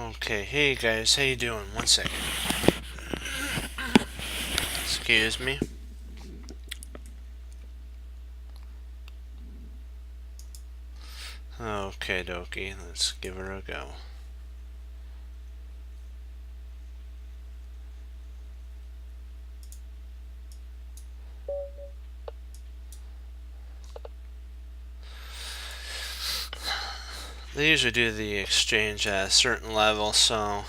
Okay, hey guys, how you doing? One second. Excuse me. Okay, dokie, let's give her a go. They usually do the exchange at a certain level, so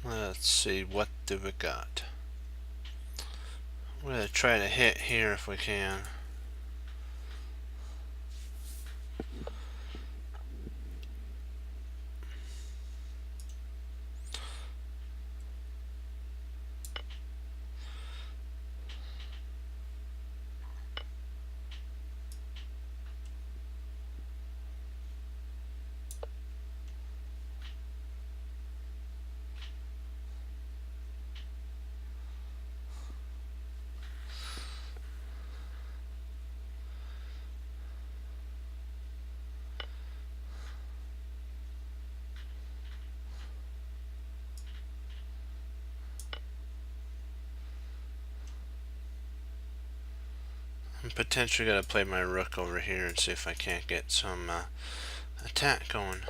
let's see, what do we got? We're gonna try to hit here if we can. I'm potentially gonna play my rook over here and see if I can't get some attack going.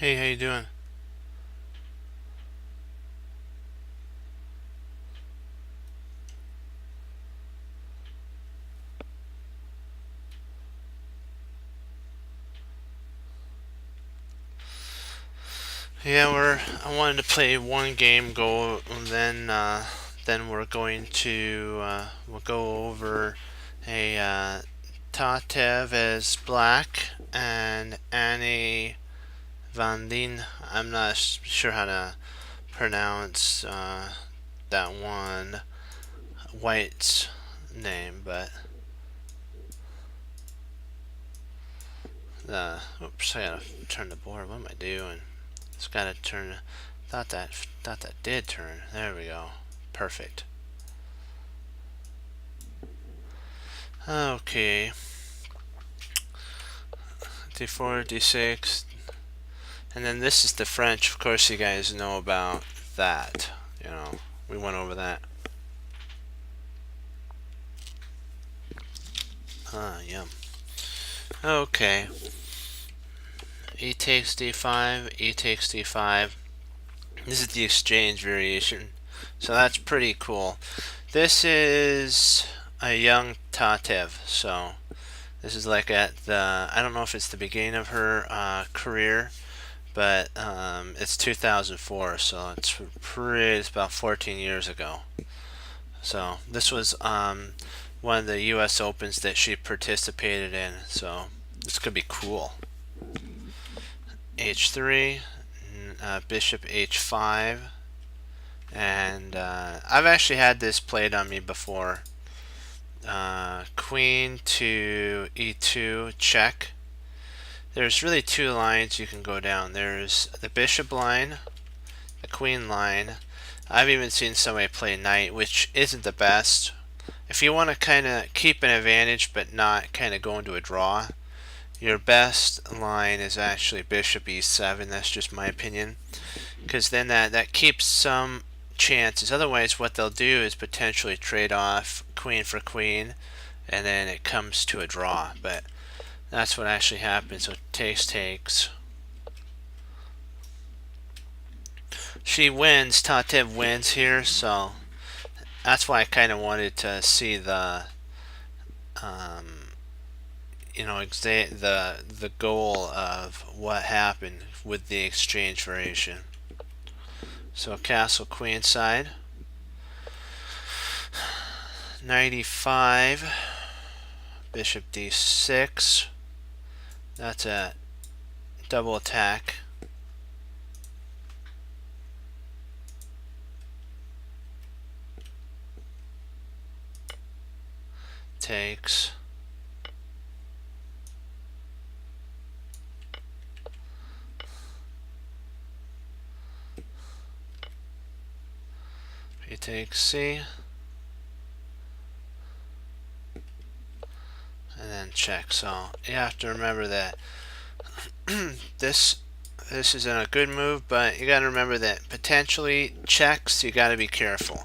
Hey, how you doing? Yeah, I wanted to play one game, and then we're going to we'll go over a Tatev as black and Annie Van Dien. I'm not sure how to pronounce that one white's name, but oops, I gotta turn the board. What am I doing? It's gotta turn. Thought that did turn. There we go. Perfect. Okay. D4, D6, and then this is the French. Of course, you guys know about that. You know, we went over that. Yum. Okay. E takes D5, E takes D5. This is the exchange variation. So that's pretty cool. This is a young Tatev, so this is like at the, I don't know if it's the beginning of her career, but it's 2004, so it's about 14 years ago. So this was one of the U.S. Opens that she participated in, so this could be cool. H3, bishop H5, and I've actually had this played on me before. Queen to E2, check. There's really two lines you can go down. There's the bishop line, the queen line. I've even seen somebody play knight, which isn't the best. If you want to kind of keep an advantage but not kind of go into a draw, your best line is actually bishop E7. That's just my opinion, because then that keeps some chances. Otherwise, what they'll do is potentially trade off queen for queen, and then it comes to a draw. But that's what actually happens. So takes. She wins. Tatev wins here, so that's why I kind of wanted to see the, the goal of what happened with the exchange variation. So castle queen side. 95. Bishop D6. That's a double attack. Takes. He takes C. And then check. So you have to remember that this isn't a good move, but you got to remember that potentially checks. You got to be careful.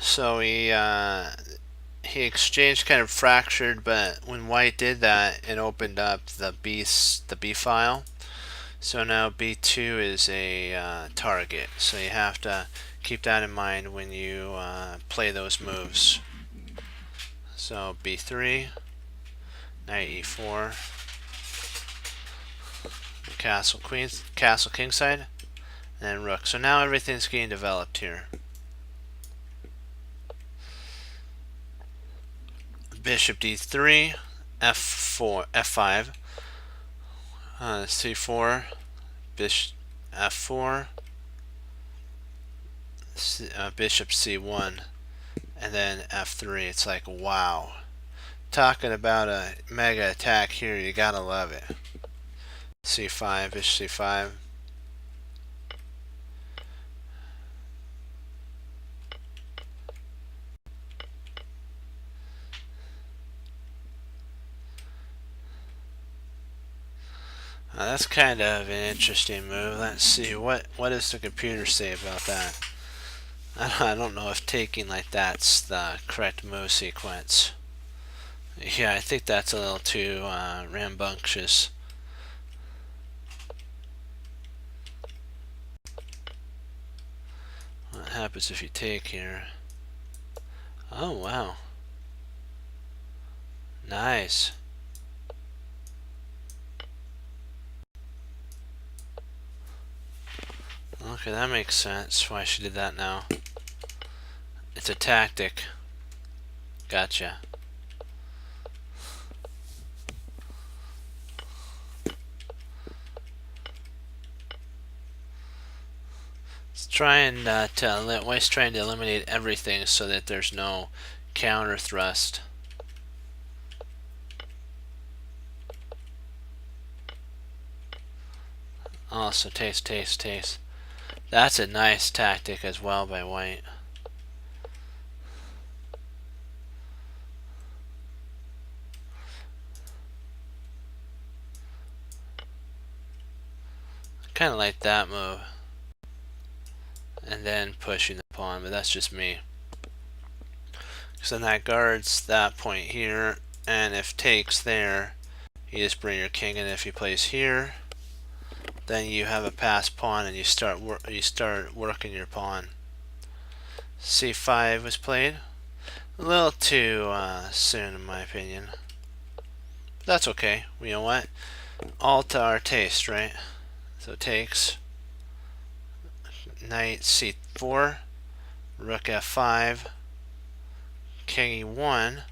So he exchanged, kind of fractured, but when white did that, it opened up the B file. So now B2 is a target. So you have to keep that in mind when you play those moves. So B3, knight E4, castle kingside, and then rook. So now everything's getting developed here. Bishop D3, F4, F5, C4, bishop F4, bishop C1, and then F3. It's like, wow. Talking about a mega attack here, you gotta love it. C5, bishop C5. That's kind of an interesting move. Let's see, what does the computer say about that? I don't know if taking like that's the correct move sequence. Yeah, I think that's a little too rambunctious. What happens if you take here? Oh, wow. Nice. Okay, that makes sense why she did that now. It's a tactic. Gotcha. It's trying White's trying to eliminate everything so that there's no counter thrust. Also, taste. That's a nice tactic as well by White. Kind of like that move. And then pushing the pawn, but that's just me. So then that guards that point here, and if takes there, you just bring your king in. If he plays here, then you have a passed pawn, and you start working your pawn. C5 was played. A little too soon, in my opinion. But that's okay. You know what? All to our taste, right? So takes. Knight C4. Rook F5. King E1.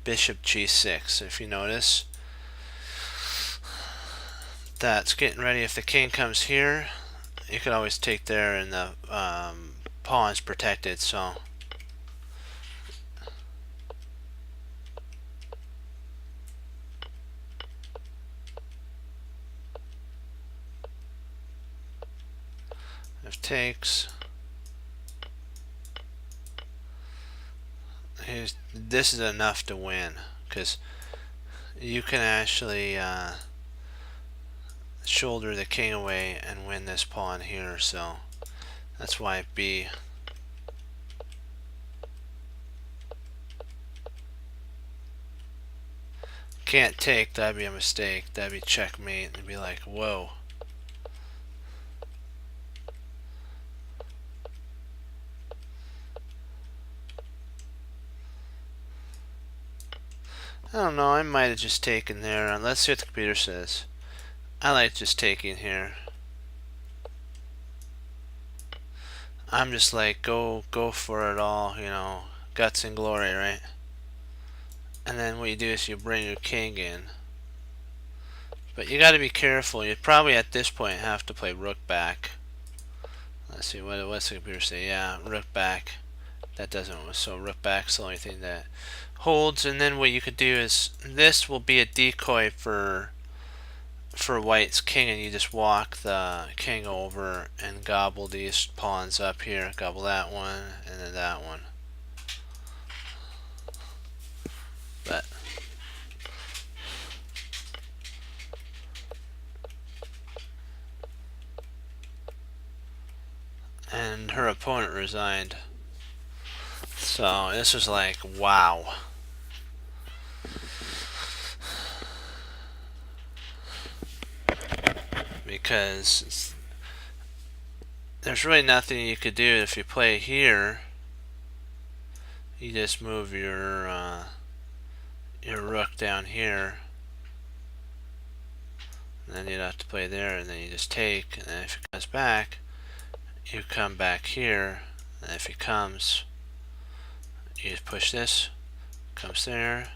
Bishop G6. If you notice, that's getting ready. If the king comes here, you could always take there, and the pawn's protected. So if takes, this is enough to win, because you can actually shoulder the king away and win this pawn here. So that's why B. Can't take, that'd be a mistake. That'd be checkmate. It'd be like, whoa. I don't know, I might have just taken there. Let's see what the computer says. I like just taking here. I'm just like, go for it all, you know, guts and glory, right? And then what you do is you bring your king in. But you gotta be careful. You'd probably at this point have to play rook back. Let's see, what's the computer say? Yeah, rook back. That doesn't, so rook back's the only thing that holds. And then what you could do is, this will be a decoy for White's king, and you just walk the king over and gobble these pawns up here. Gobble that one, and then that one. But and her opponent resigned. So this was like, wow. Because there's really nothing you could do. If you play here, you just move your rook down here, and then you'd have to play there, and then you just take, and then if it comes back, you come back here, and if he comes, you just push this, comes there.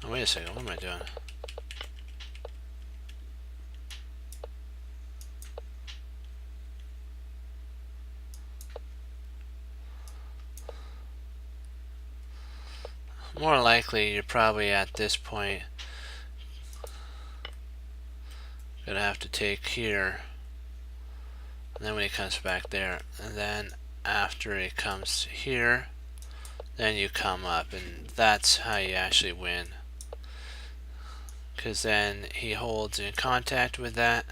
Oh, wait a second, what am I doing? More likely, you're probably at this point gonna have to take here, and then when he comes back there, and then after he comes here, then you come up, and that's how you actually win. Because then he holds in contact with that.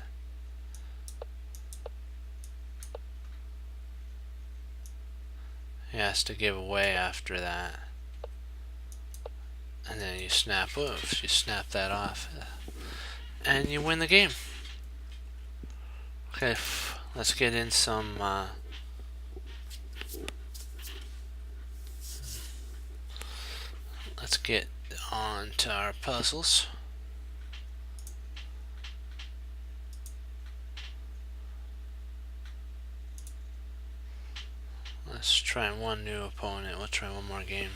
He has to give away after that. And then you snap moves. You snap that off. And you win the game. Okay, let's get in some... let's get on to our puzzles. Let's try one new opponent. We'll try one more game.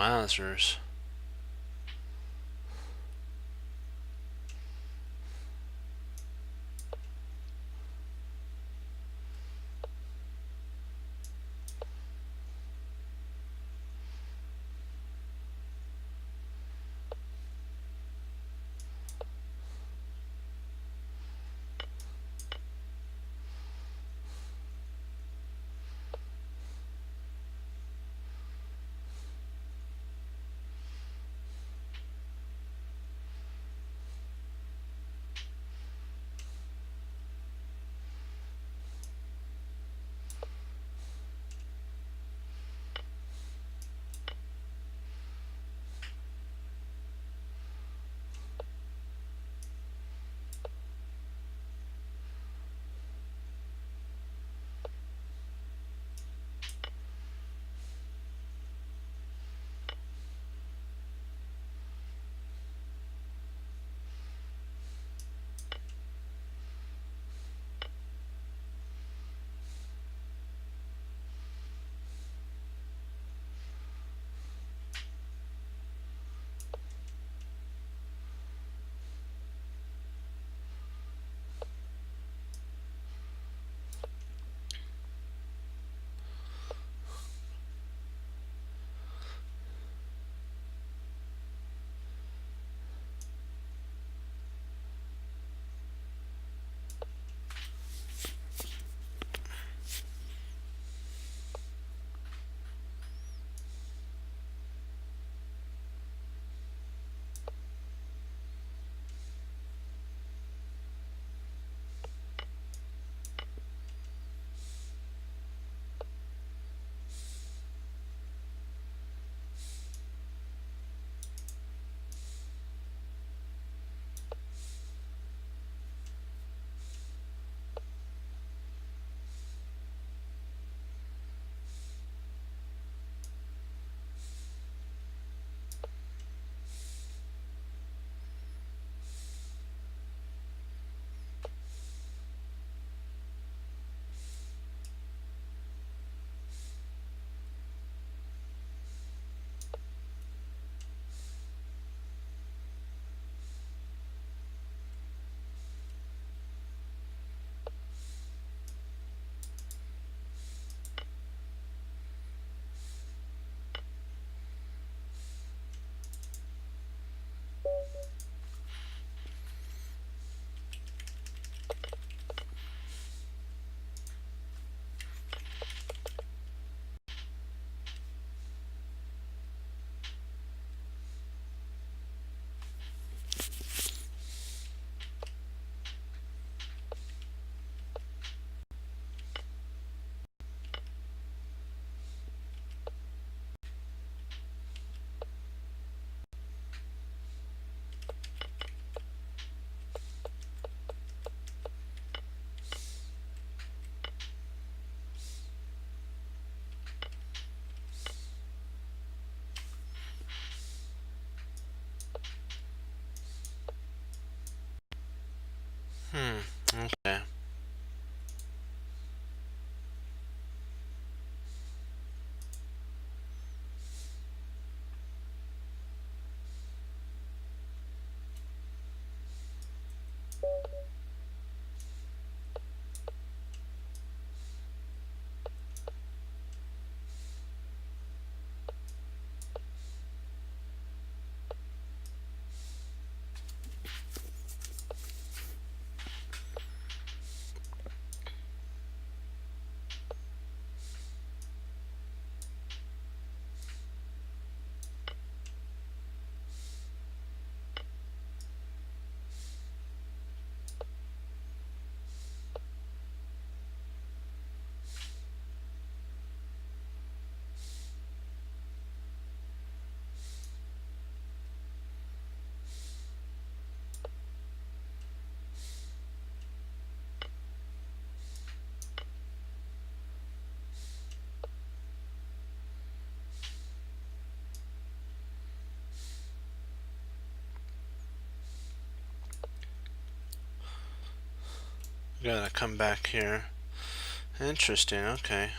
Wowzers. Gotta come back here. Interesting, okay.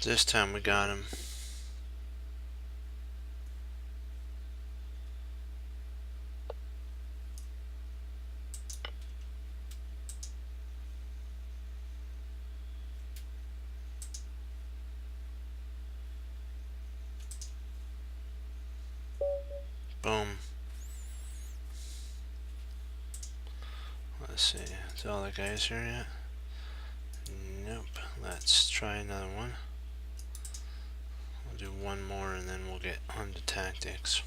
This time we got him. Boom. Let's see. Is all the guys here yet? Nope. Let's try another one. We'll do one more and then we'll get on to tactics.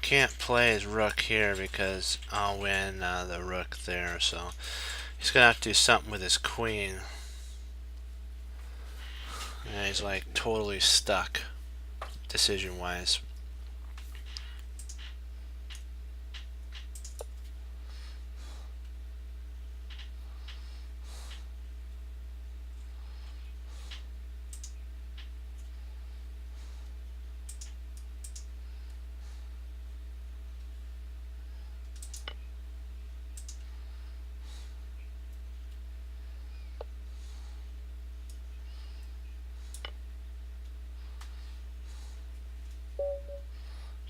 can't play his rook here because I'll win the rook there, so he's gonna have to do something with his queen. Yeah, he's like totally stuck decision wise.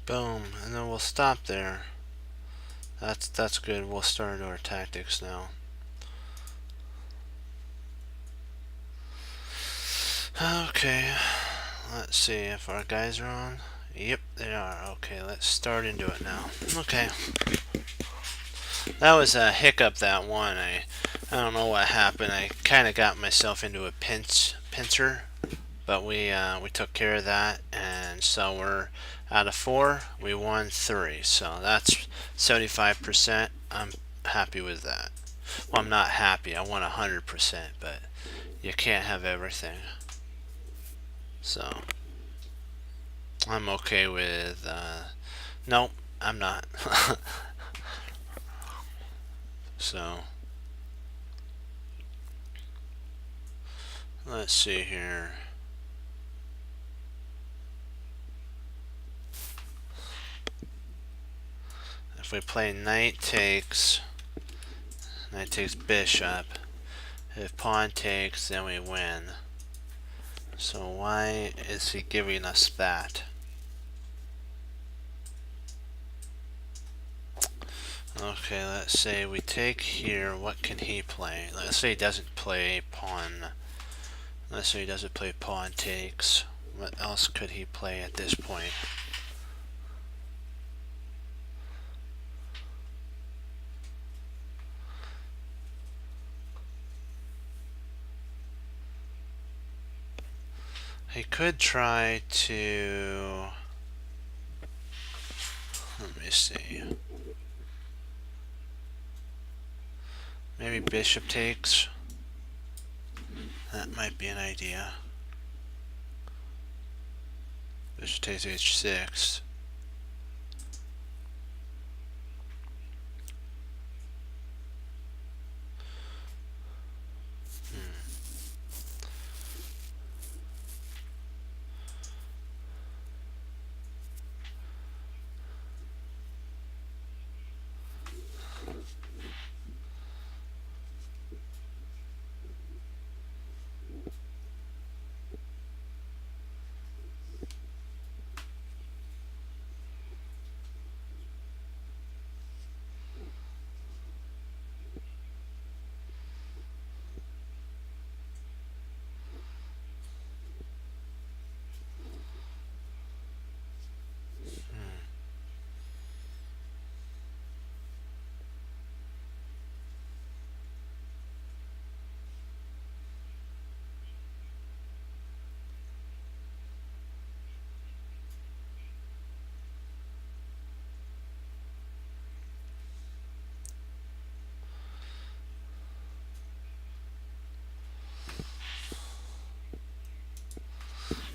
Boom, and then we'll stop there. That's good. We'll start into our tactics now. Okay, let's see if our guys are on. Yep, they are. Okay, let's start into it now. Okay. That was a hiccup, that one. I don't know what happened. I kind of got myself into a pincer, but we took care of that, and so we're out of 4. We won 3, so that's 75%. I'm happy with that. Well, I'm not happy. I want 100%, but you can't have everything. So I'm okay with. Nope, I'm not. So let's see here. If we play knight takes bishop. If pawn takes, then we win. So why is he giving us that? Okay, let's say we take here. What can he play? Let's say he doesn't play pawn. Let's say he doesn't play pawn takes. What else could he play at this point? He could try to... Let me see. Maybe bishop takes. That might be an idea. Bishop takes h6.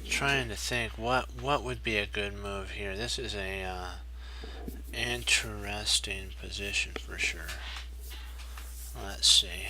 Trying to think what would be a good move here. This is a interesting position for sure. Let's see.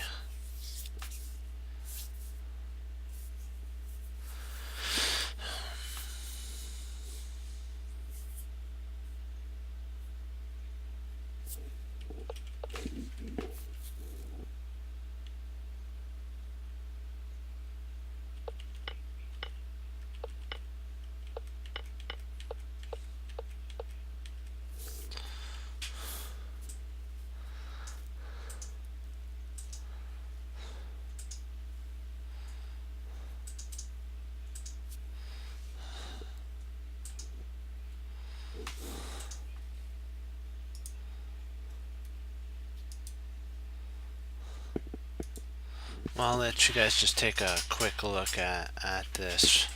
Well, I'll let you guys just take a quick look at this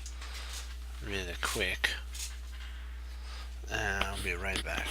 really quick. I'll be right back.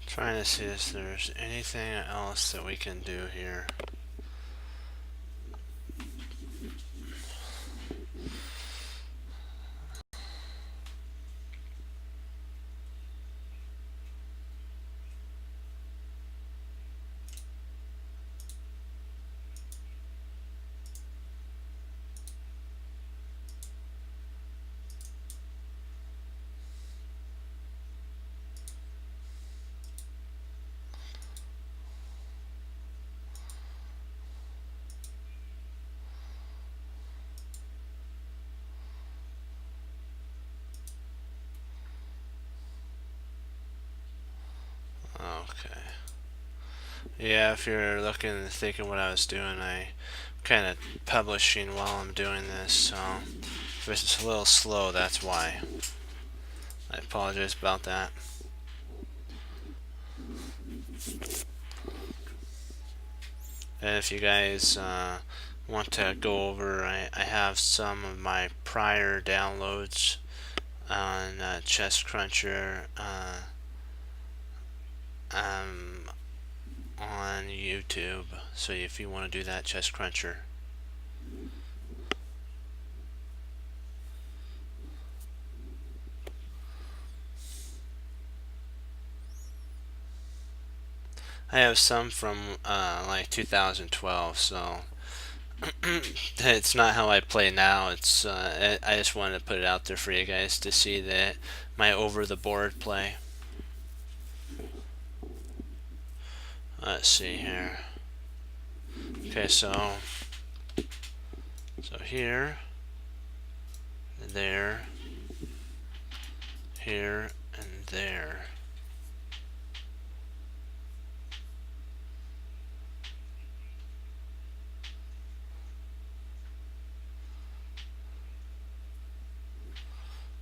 Trying to see if there's anything else that we can do here. Yeah, if you're looking and thinking what I was doing, I kind of publishing while I'm doing this, so if it's a little slow, that's why. I apologize about that. And if you guys want to go over, I have some of my prior downloads on Chess Cruncher on YouTube. So if you want to do that, Chess Cruncher. I have some from like 2012, so it's not how I play now. It's I just wanted to put it out there for you guys to see that my over the board play. Let's see here. Okay, so here, there, here, and there.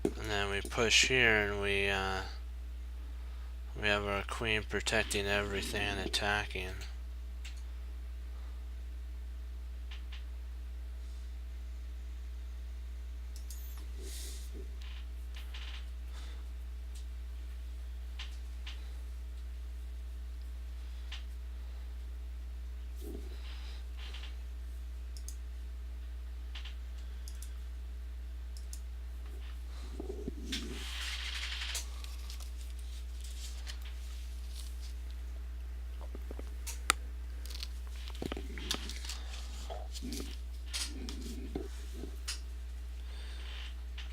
And then we push here, and we have our queen protecting everything and attacking.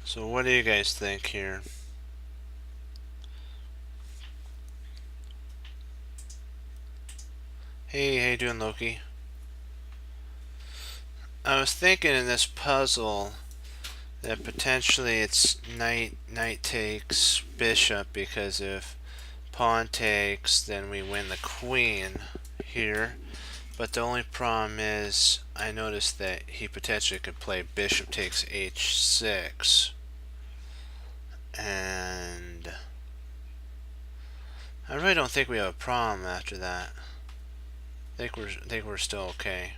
So what do you guys think here? Hey, how you doing, Loki? I was thinking in this puzzle that potentially it's knight takes bishop, because if pawn takes, then we win the queen here. But the only problem is, I noticed that he potentially could play bishop takes h6, and I really don't think we have a problem after that. I think we're still okay.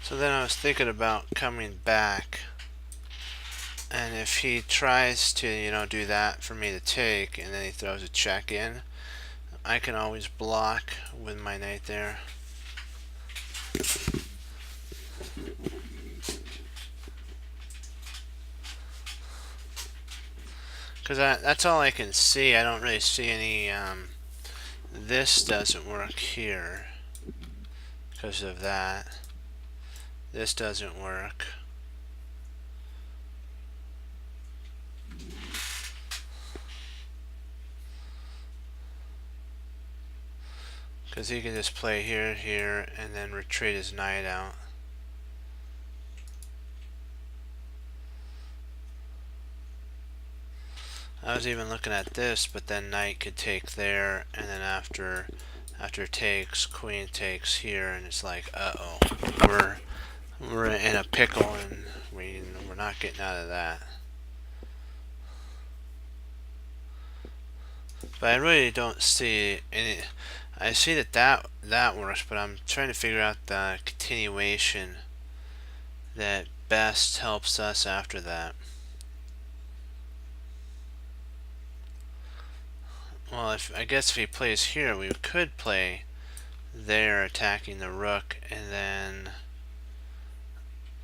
So then I was thinking about coming back, and if he tries to, do that for me to take, and then he throws a check in, I can always block with my knight there. Because that's all I can see. I don't really see any, this doesn't work here because of that. This doesn't work. Because he can just play here, here, and then retreat his knight out. I was even looking at this, but then knight could take there, and then after takes, queen takes here, and it's like, uh-oh, we're in a pickle, and we're not getting out of that. But I really don't see any. I see that works, but I'm trying to figure out the continuation that best helps us after that. Well, I guess if he plays here, we could play there, attacking the rook, and then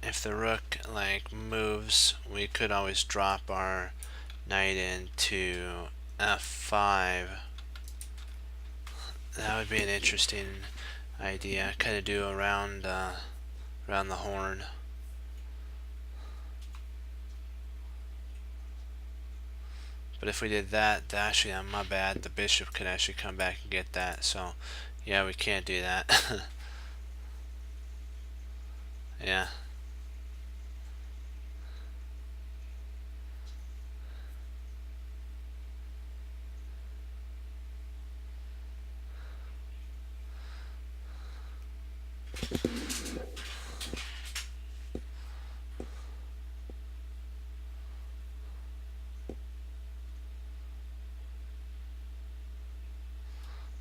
if the rook like moves, we could always drop our knight into f5. That would be an interesting idea. Kind of do around around the horn. But if we did that, actually, my bad, the bishop could actually come back and get that. So, yeah, we can't do that. Yeah.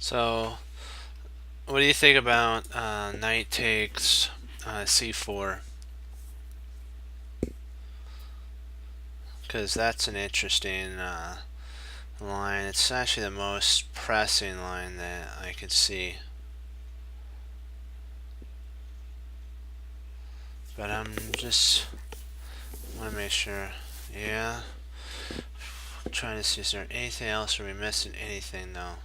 So, what do you think about knight takes c4? Because that's an interesting line. It's actually the most pressing line that I could see. But I'm just want to make sure. Yeah. I'm trying to see, is there anything else? Are we missing anything though?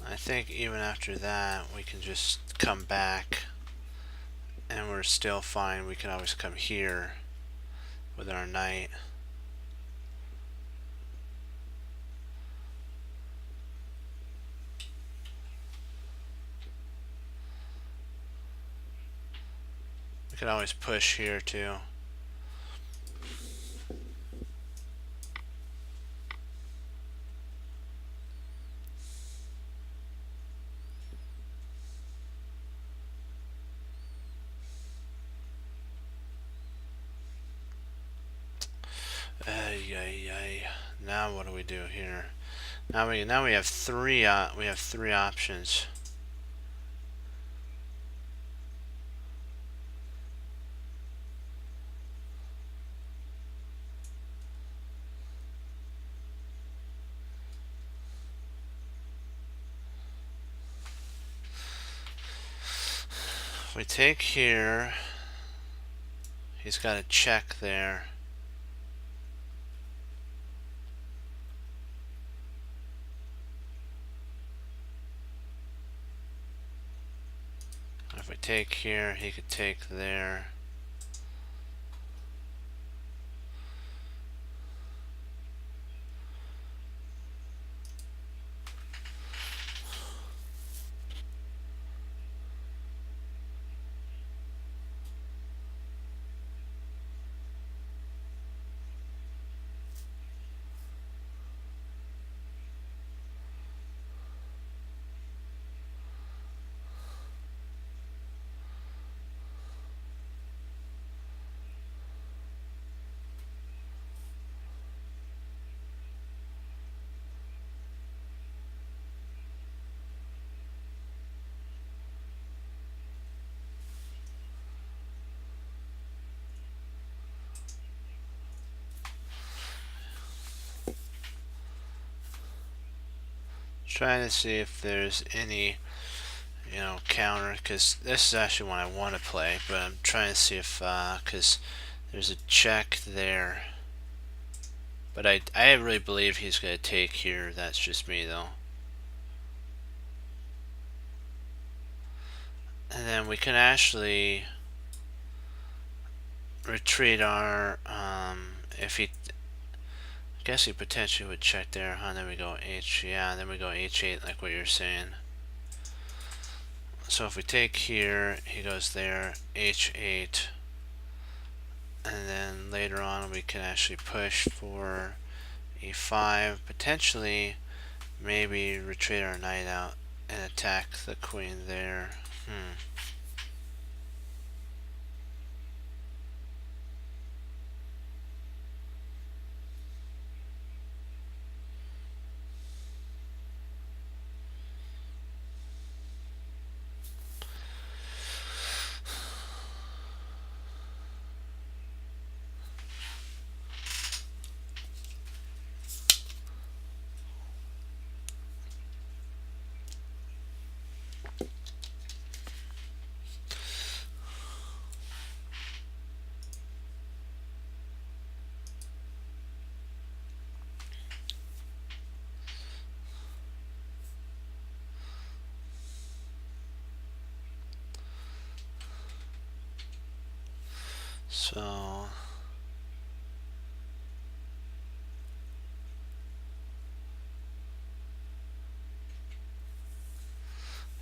I think even after that, we can just come back and we're still fine. We can always come here with our knight. We could always push here too. Now what do we do here? Now we have three options. If we take here, he's got a check there. If we take here, he could take there. Trying to see if there's any, counter, because this is actually one I want to play, but I'm trying to see if, because there's a check there. But I really believe he's going to take here. That's just me, though. And then we can actually retreat our, if he, I guess he potentially would check there, huh? Then we go H, yeah, then we go H8 like what you're saying. So if we take here, he goes there, H8, and then later on we can actually push for E5, potentially maybe retreat our knight out and attack the queen there. So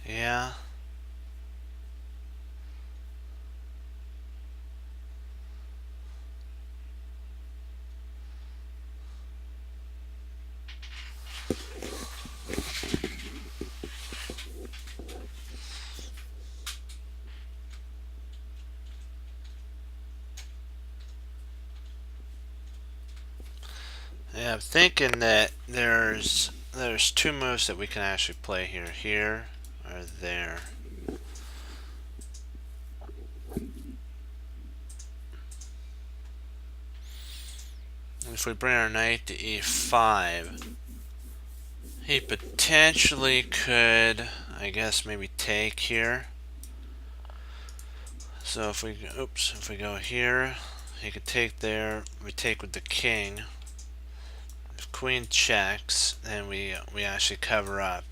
yeah. Yeah, I'm thinking that there's two moves that we can actually play here. Here or there. If we bring our knight to e5, he potentially could, I guess, maybe take here. So if we, if we go here, he could take there. We take with the king. If queen checks, then we actually cover up.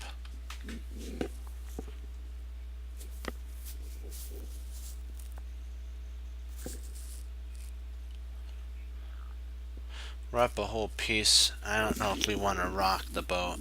We're up a whole piece. I don't know if we want to rock the boat.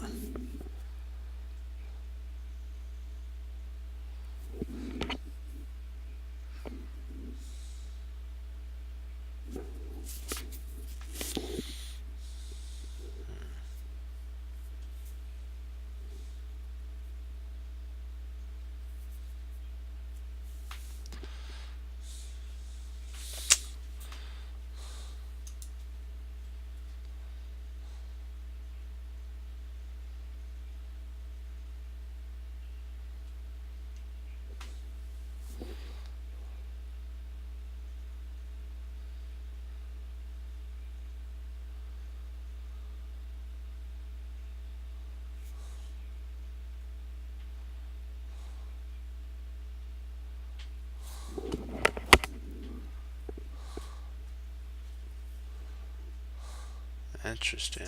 Interesting.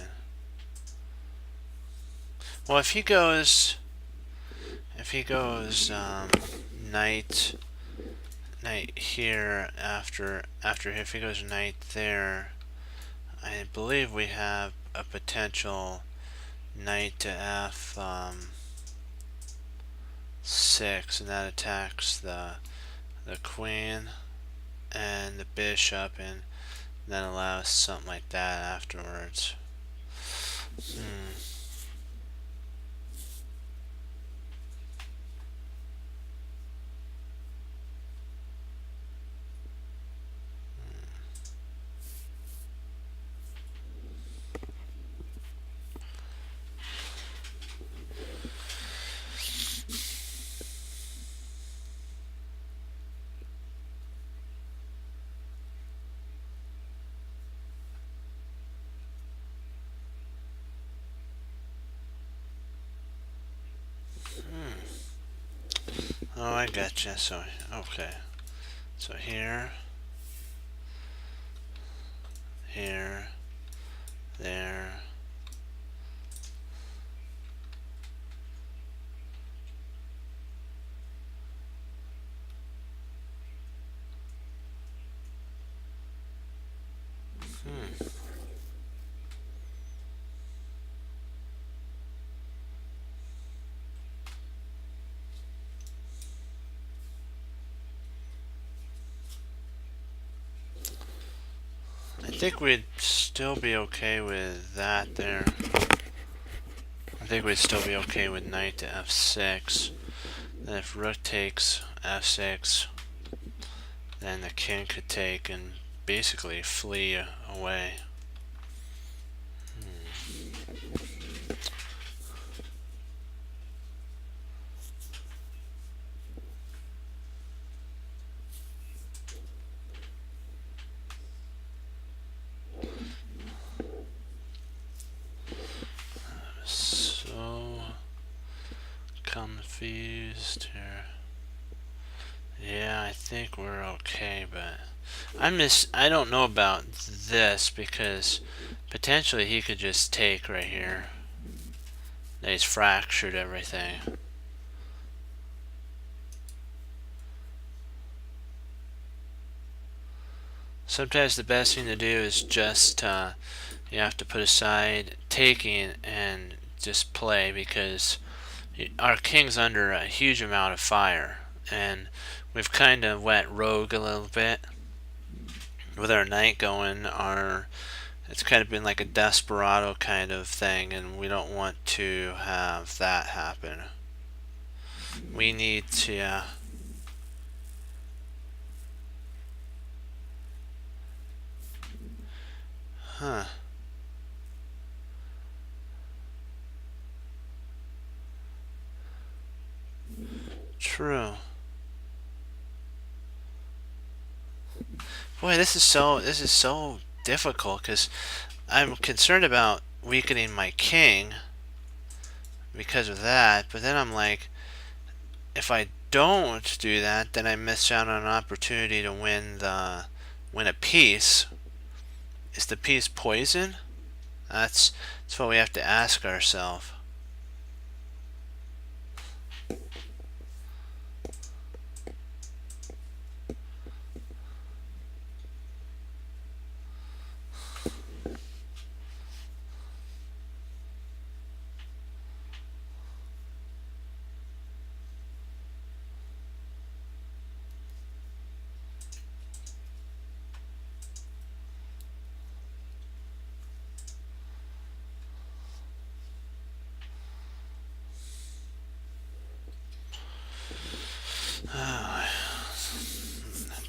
Well, if he goes knight here after if he goes knight there, I believe we have a potential knight to f6, and that attacks the queen and the bishop, and then allows something like that afterwards. Oh, I gotcha. So, okay. So here, there. I think we'd still be okay with that there. I think we'd still be okay with knight to f6. Then if rook takes f6, then the king could take and basically flee away. So confused here. Yeah, I think we're okay, but I don't know about this because potentially he could just take right here. He's fractured everything. Sometimes the best thing to do is just you have to put aside taking and just play, because our king's under a huge amount of fire, and we've kind of went rogue a little bit with our knight going. It's kind of been like a desperado kind of thing, and we don't want to have that happen. We need to huh. True. Boy, this is so difficult, because I'm concerned about weakening my king because of that, but then I'm like, if I don't do that, then I miss out on an opportunity to win a piece. Is the piece poison? That's what we have to ask ourselves.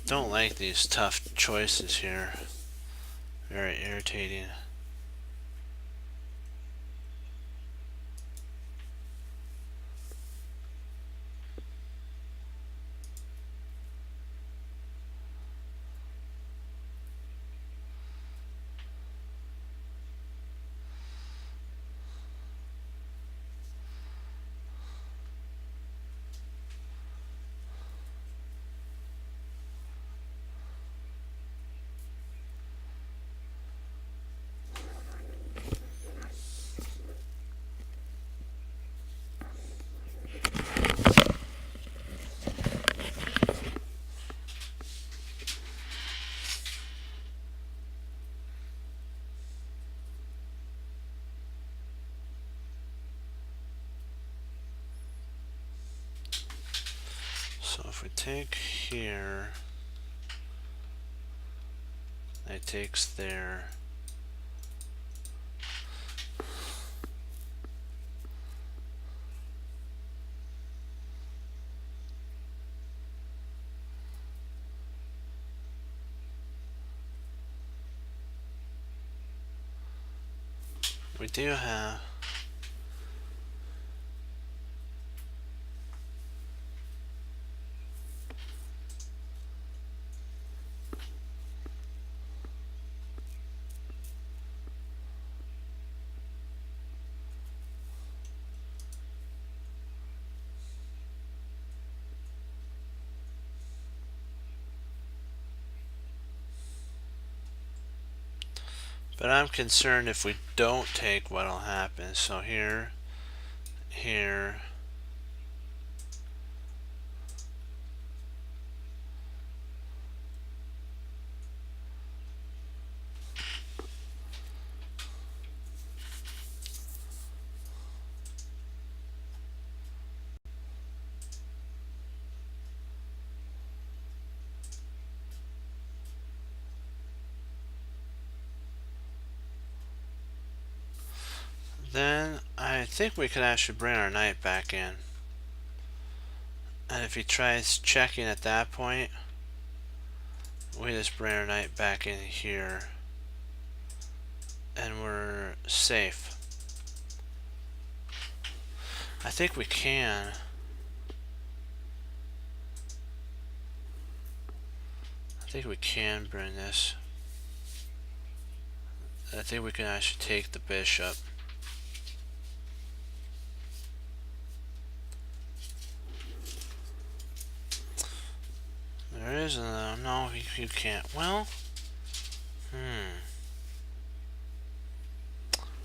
Don't like these tough choices here. Very irritating. So if we take here, that takes there. We do have but I'm concerned if we don't take what'll happen. So here, here, then I think we could actually bring our knight back in. And if he tries checking at that point, we just bring our knight back in here, and we're safe. I think we can. I think we can bring this. I think we can actually take the bishop. There is a no. You can't. Well,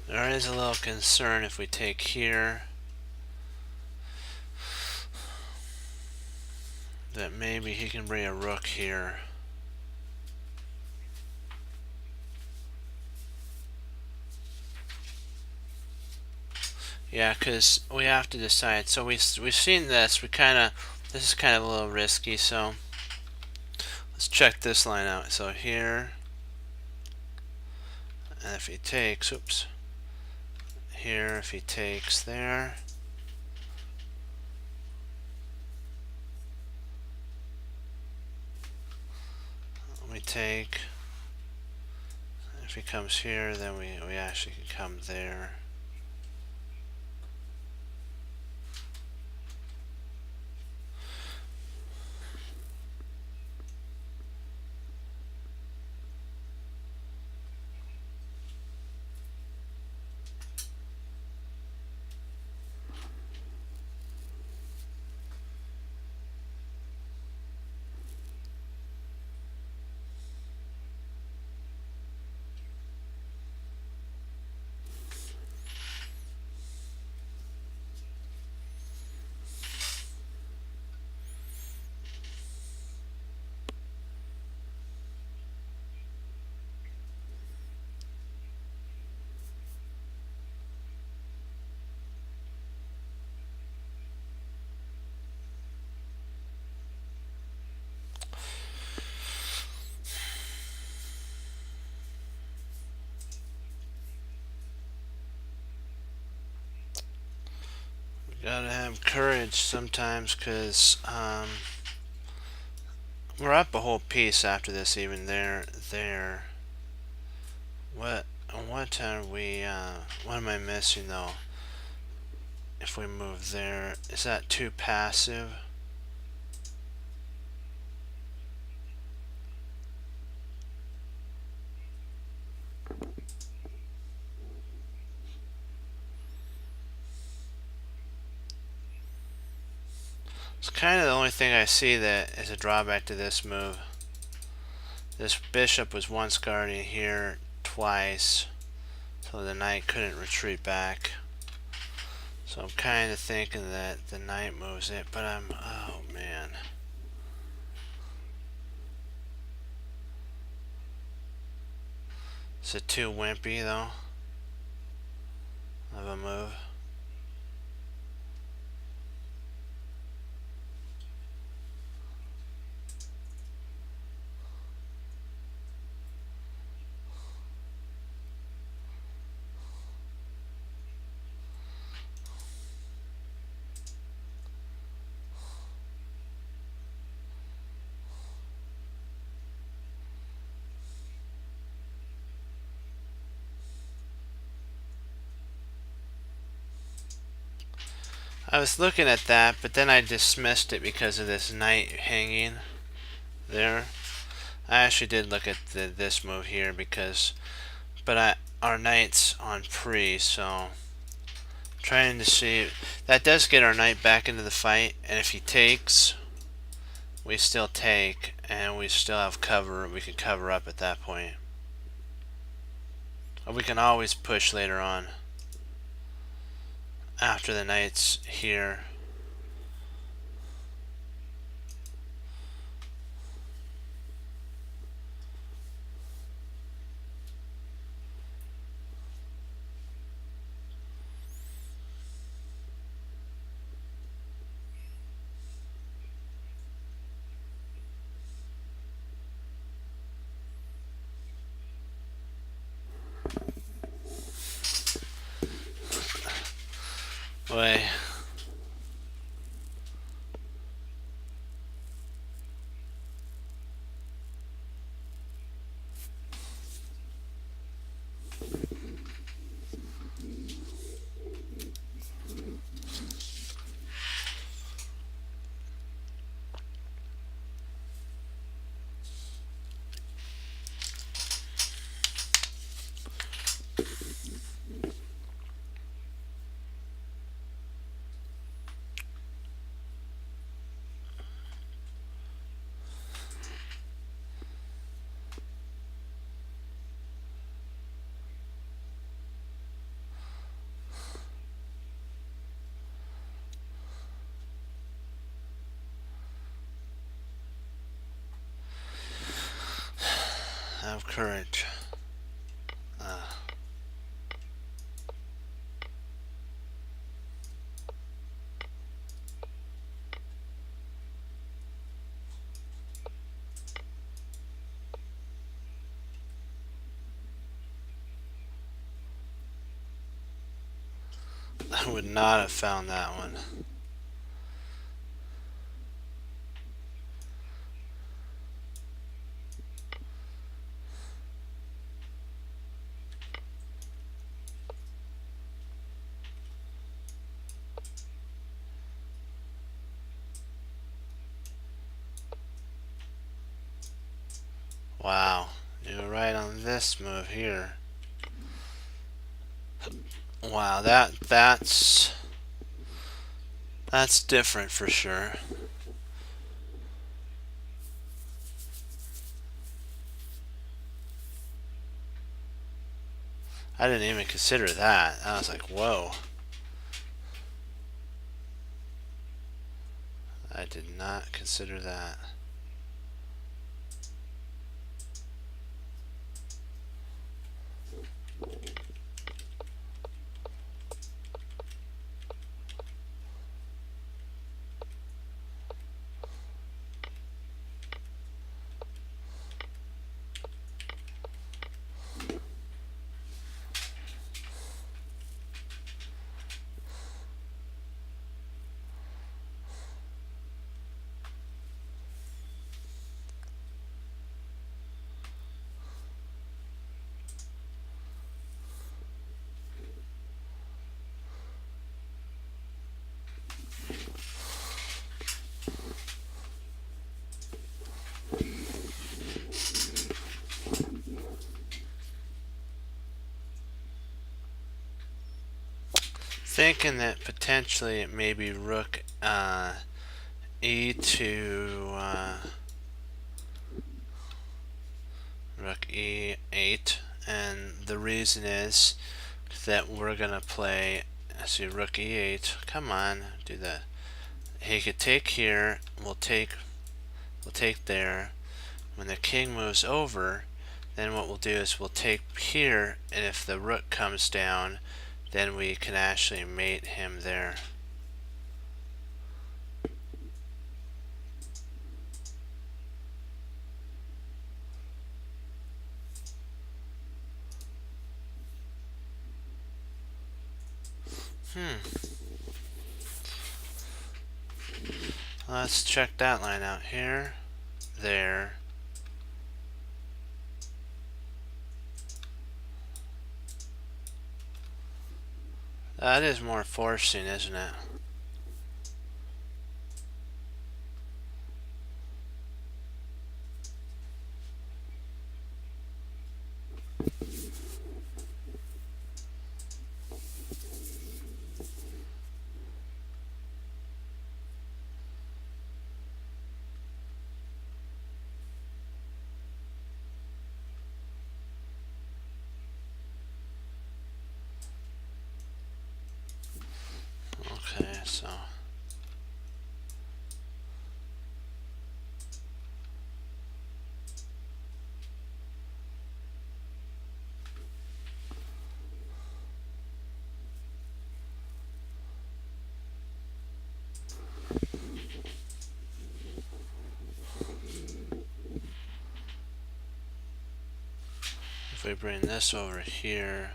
there is a little concern if we take here, that maybe he can bring a rook here. Yeah, because we have to decide. So we've seen this. This is kind of a little risky. So let's check this line out. So here, and if he takes, oops, here if he takes there, we take. If he comes here, then we actually can come there. Gotta have courage sometimes, because we're up a whole piece after this. Even there. What are we? What am I missing though? If we move there, is that too passive? It's kind of the only thing I see that is a drawback to this move. This bishop was once guarding here twice, so the knight couldn't retreat back. So I'm kind of thinking that the knight moves it, but oh man. Is it too wimpy though of a move? I was looking at that, but then I dismissed it because of this knight hanging there. I actually did look at this move here because, but our knight's on pre, so trying to see. That does get our knight back into the fight, and if he takes, we still take, and we still have cover. We can cover up at that point. Or we can always push later on after the knight's here. Boy. Have courage. would not have found that one. Wow, you're right on this move here. Wow, that's different for sure. I didn't even consider that. I was like, whoa. I did not consider that. Thinking that potentially it may be rook rook e8, and the reason is that we're gonna play. Let's see, rook e8. Come on, do that. He could take here. We'll take there. When the king moves over, then what we'll do is we'll take here, and if the rook comes down, then we can actually mate him there. Let's check that line out here. There. That is more forcing, isn't it? Okay, so if we bring this over here,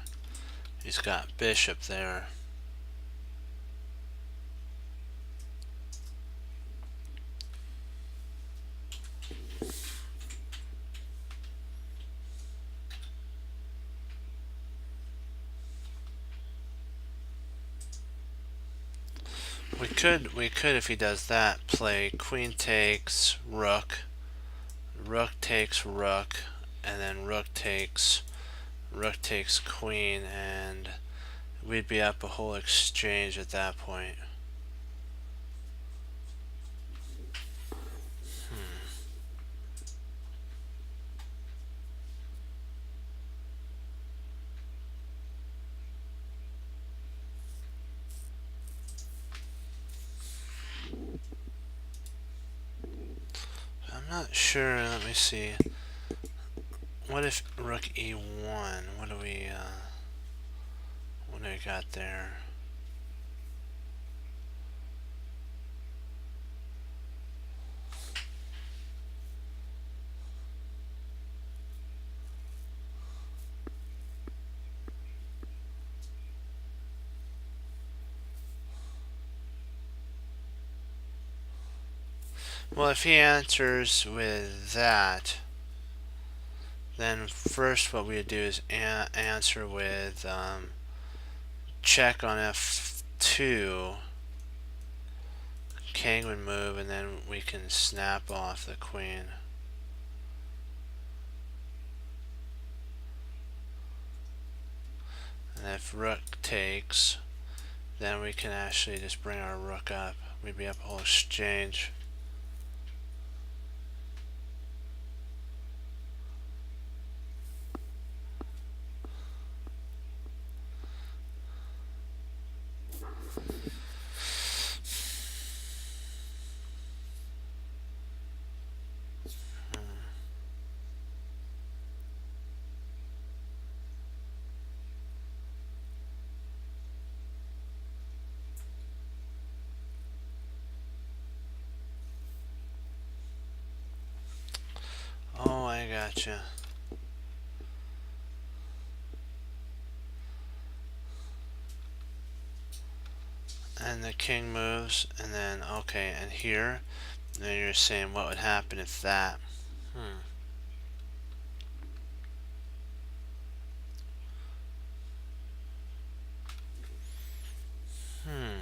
he's got bishop there. We could if he does that, play queen takes rook, rook takes rook, and then rook takes queen, and we'd be up a whole exchange at that point. I'm not sure. Let me see. What if rook e1? What do we got there? Well, if he answers with that, then first what we would do is answer with check on f2. King would move, and then we can snap off the queen. And if rook takes, then we can actually just bring our rook up. We'd be up a whole exchange. Oh, I gotcha. And the king moves, and then, okay, and here, and then you're saying what would happen if that. Hmm. Hmm.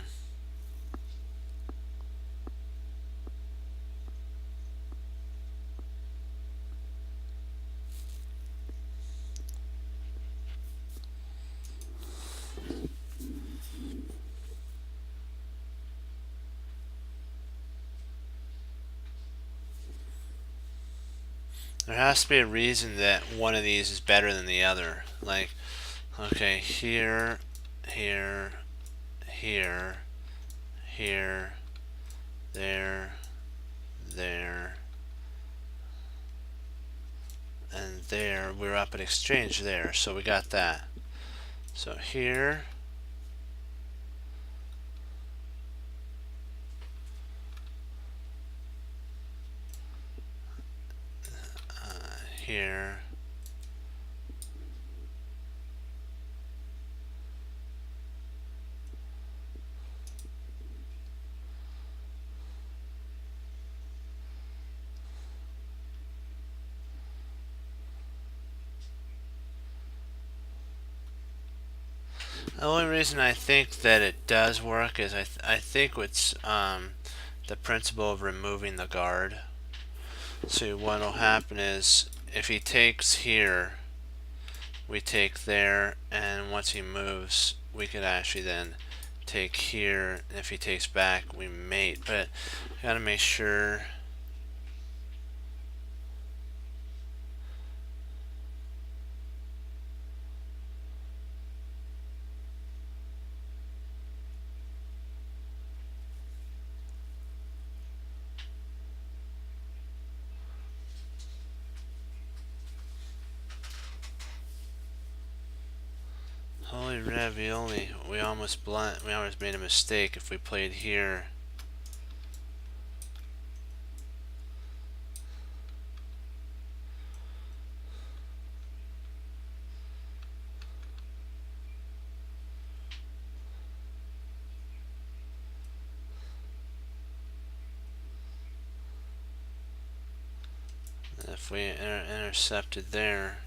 There has to be a reason that one of these is better than the other. Like, okay, here, here, here, here, there, there, and there. We're up at exchange there, so we got that. So here, here, the only reason I think that it does work is I think it's the principle of removing the guard. So what will happen is if he takes here, we take there, and once he moves, we could actually then take here, and if he takes back, we mate. But gotta make sure. Holy ravioli! We almost made a mistake if we played here. If we intercepted there,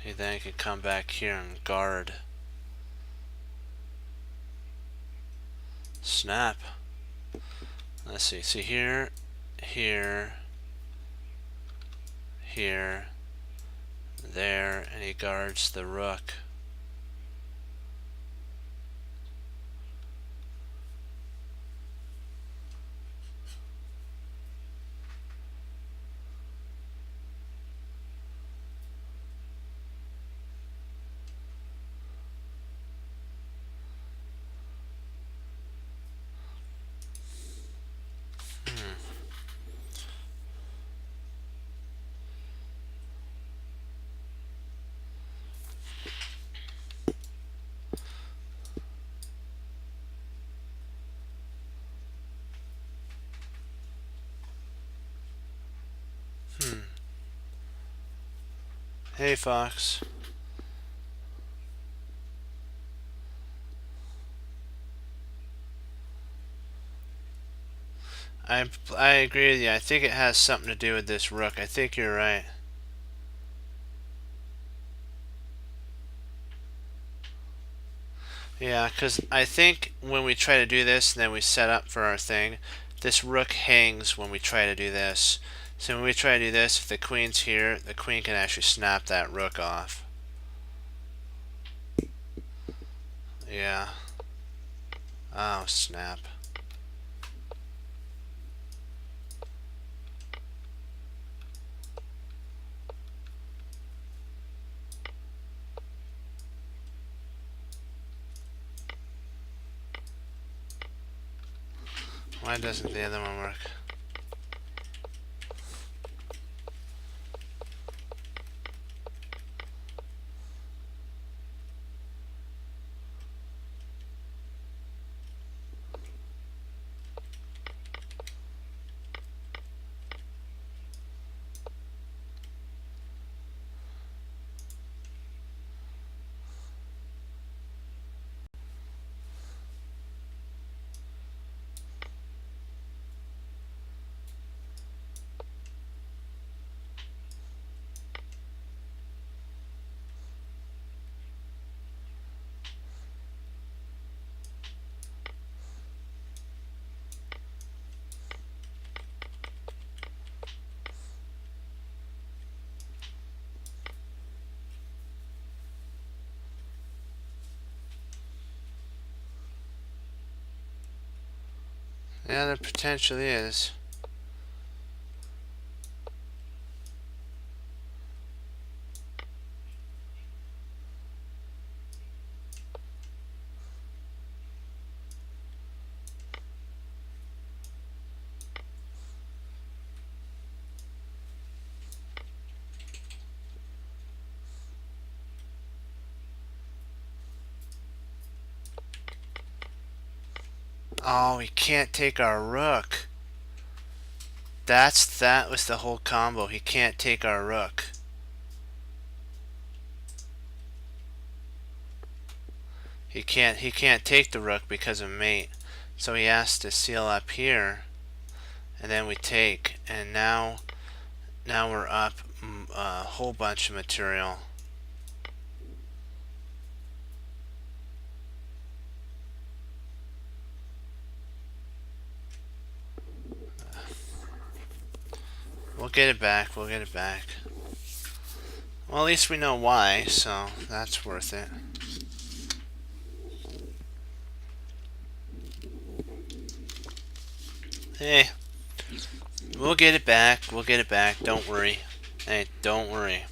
he then could come back here and guard. Snap. Let's see. See here, here, here, there, and he guards the rook. Hey, Fox. I agree with you. I think it has something to do with this rook. I think you're right. Yeah, because I think when we try to do this and then we set up for our thing, this rook hangs when we try to do this. So when we try to do this, if the queen's here, the queen can actually snap that rook off. Yeah. Oh, snap. Why doesn't the other one work? Yeah, there potentially is. Oh, he can't take our rook. That was the whole combo. He can't take our rook. He can't take the rook because of mate. So he has to seal up here, and then we take, and now we're up a whole bunch of material. We'll get it back. We'll get it back. Well, at least we know why, so that's worth it. Hey, we'll get it back. We'll get it back. Don't worry. Hey, don't worry.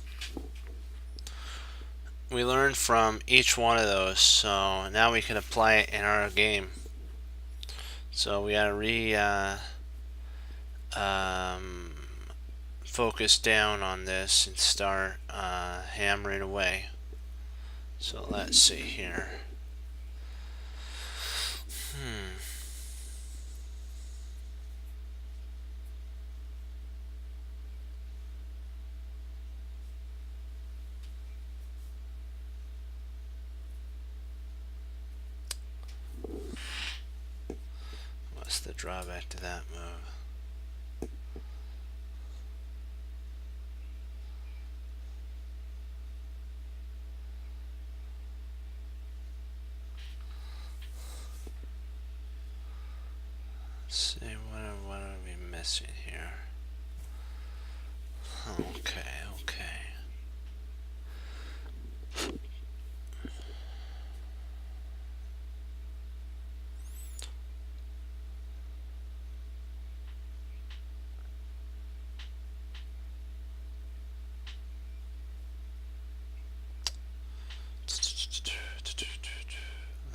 We learned from each one of those, so now we can apply it in our game. So we gotta focus down on this and start hammering away. So let's see here. What's the drawback to that move? Let's see, what are we missing here? Okay.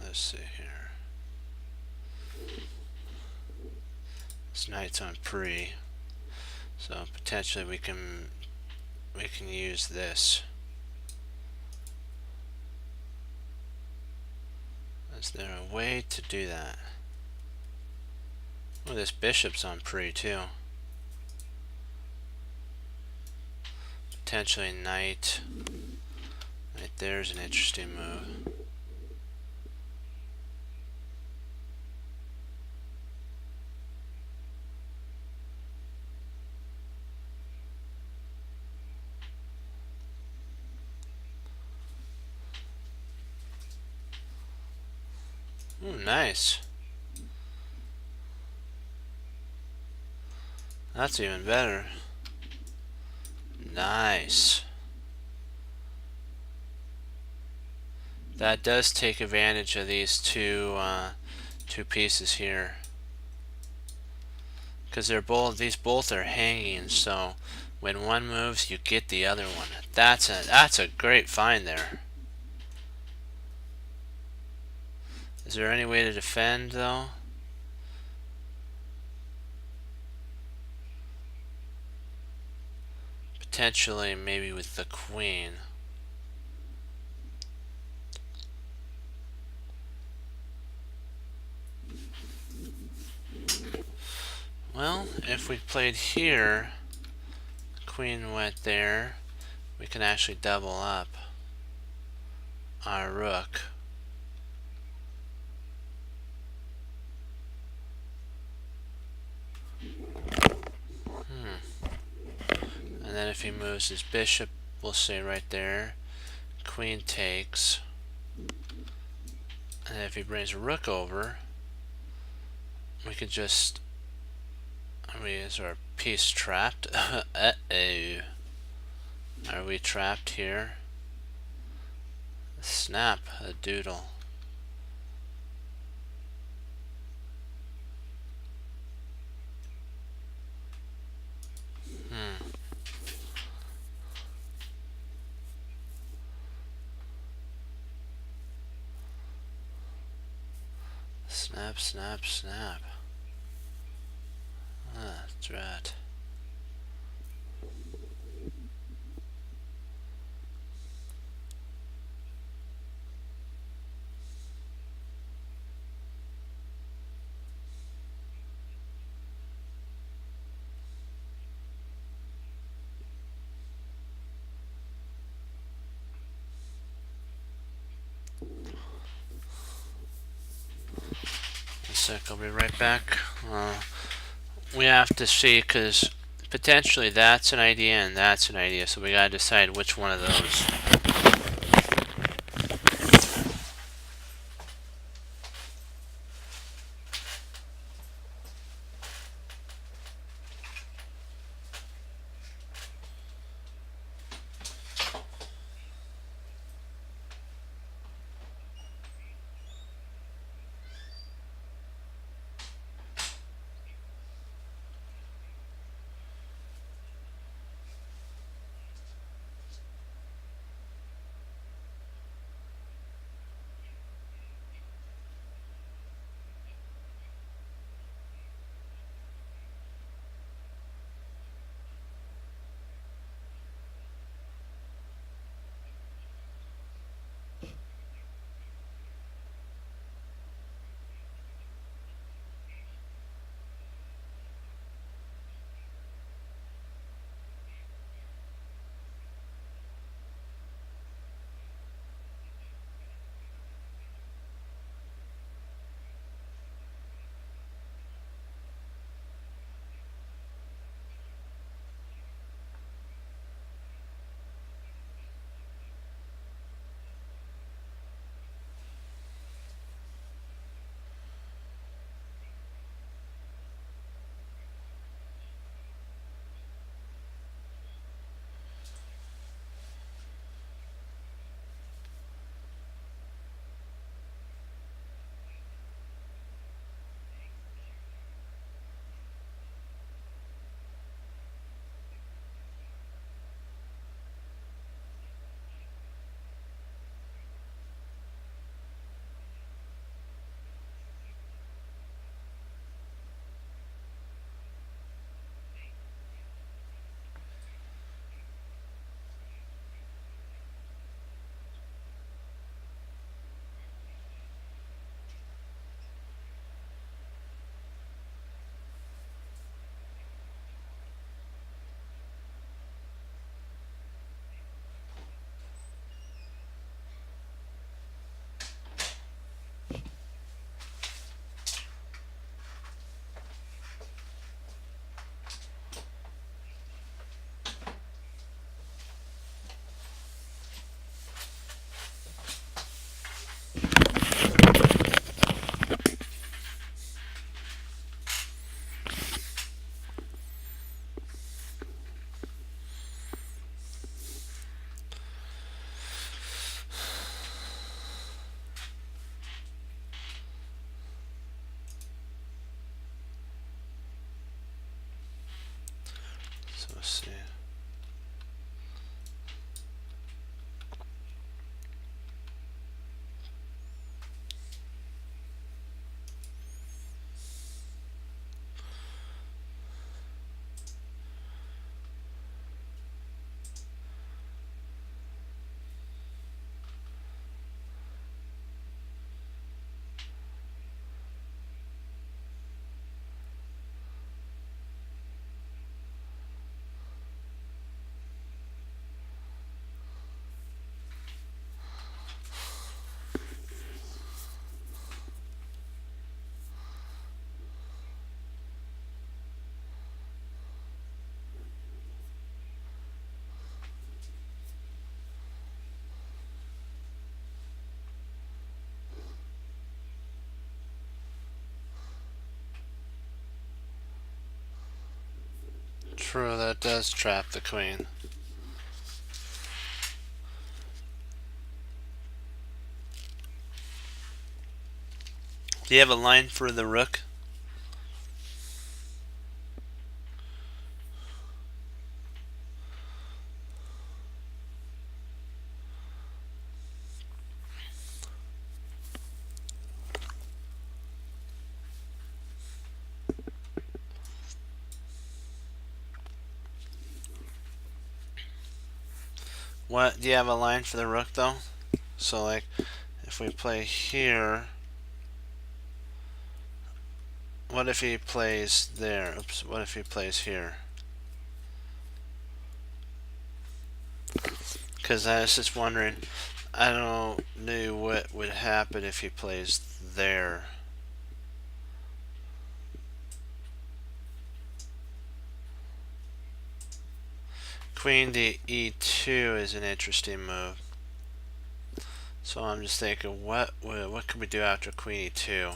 Let's see here. This knight's on pre, so potentially we can use this. Is there a way to do that? Oh, this bishop's on pre too. Potentially knight. Right there's an interesting move. Ooh, nice. That's even better. Nice. That does take advantage of these two pieces here, because these both are hanging. So when one moves, you get the other one. That's a great find there. Is there any way to defend though? Potentially, maybe with the queen. Well, if we played here, queen went there, we can actually double up our rook. And then if he moves his bishop, we'll say right there, queen takes. And if he brings a rook over, we could just, is our piece trapped? Uh-oh. Are we trapped here? Snap a doodle. Snap, snap, snap. Ah, that's right. A sec, I'll be right back. We have to see, because potentially that's an idea and that's an idea, so we gotta decide which one of those. True, that does trap the queen. Do you have a line for the rook? What, do you have a line for the rook though? So like, if we play here, what if he plays there? Oops, what if he plays here? Because I was just wondering, I don't know what would happen if he plays there. Queen to e2 is an interesting move. So I'm just thinking, what can we do after queen e2?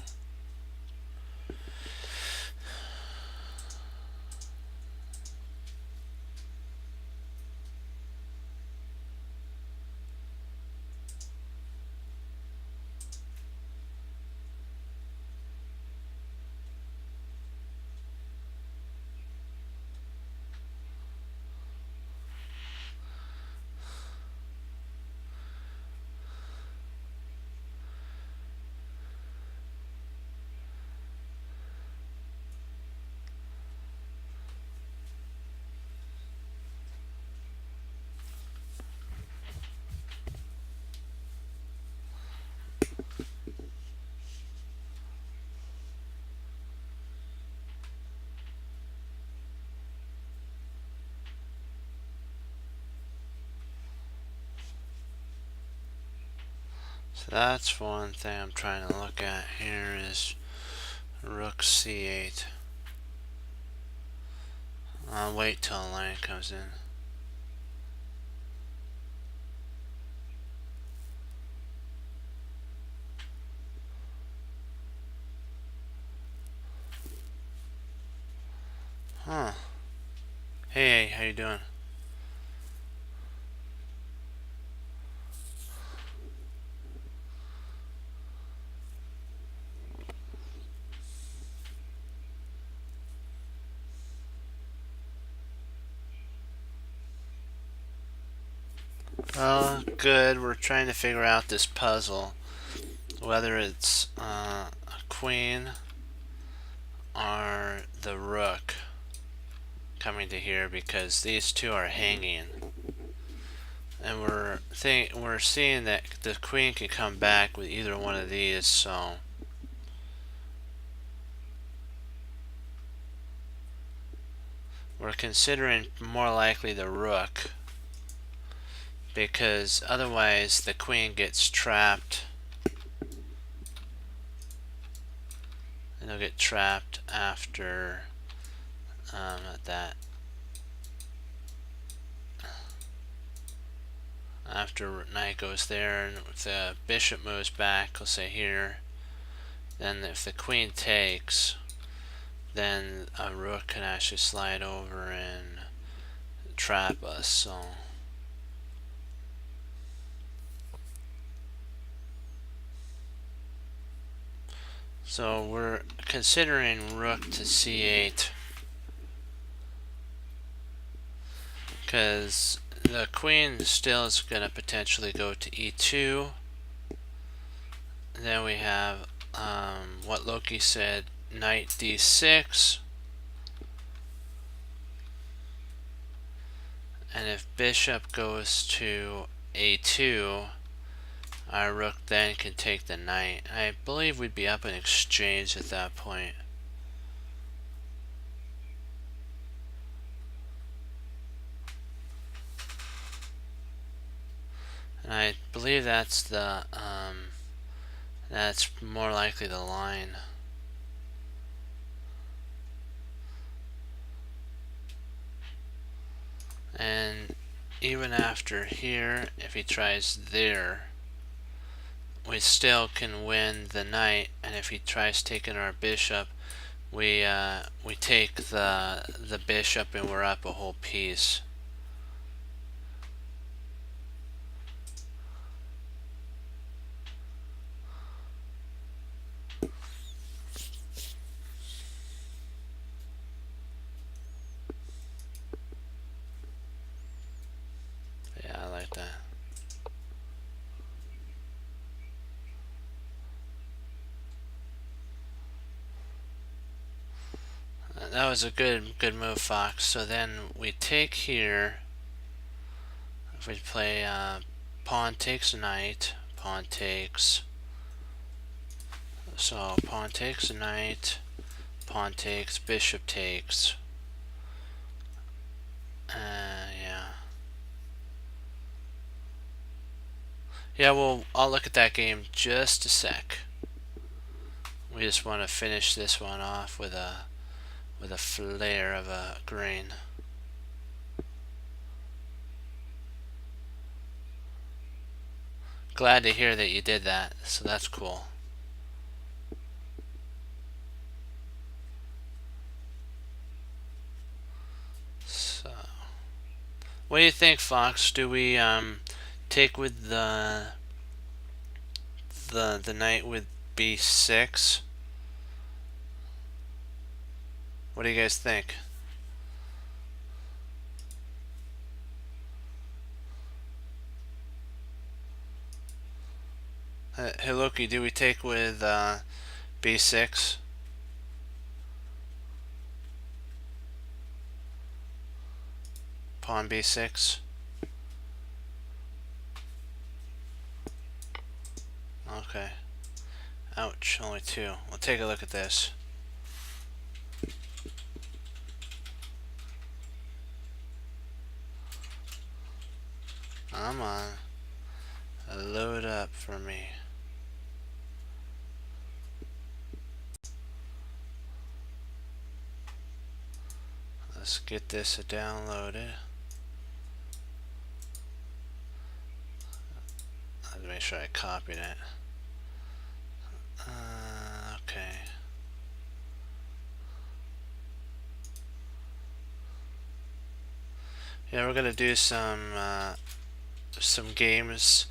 So that's one thing I'm trying to look at here is rook c8. I'll wait till a line comes in. Huh. Hey, how you doing? Oh, good. We're trying to figure out this puzzle. Whether it's a queen or the rook coming to here, because these two are hanging. And we're seeing that the queen can come back with either one of these, so we're considering more likely the rook, because otherwise the queen gets trapped and it'll get trapped after after knight goes there, and if the bishop moves back, let's say here, then if the queen takes, then a rook can actually slide over and trap us. So we're considering rook to c8 because the queen still is going to potentially go to e2. Then we have what Loki said, knight d6. And if bishop goes to a2, our rook then can take the knight. I believe we'd be up in exchange at that point. And I believe that's the that's more likely the line. And even after here, if he tries there, we still can win the knight, and if he tries taking our bishop, we take the bishop and we're up a whole piece. Yeah, I like that. That was a good move, Fox. So then we take here. If we play pawn takes knight, pawn takes. So pawn takes knight, pawn takes, bishop takes. Yeah. Yeah, well, I'll look at that game just a sec. We just want to finish this one off with a flare of a grain. Glad to hear that you did that, so that's cool. So, what do you think, Fox? Do we take with the knight with b6? What do you guys think? Hey Loki, do we take with b6? Pawn b6? Okay. Ouch, only two. We'll take a look at this. Come on. Load up for me. Let's get this downloaded. Let's make sure I copied it. Okay. Yeah, we're gonna do some games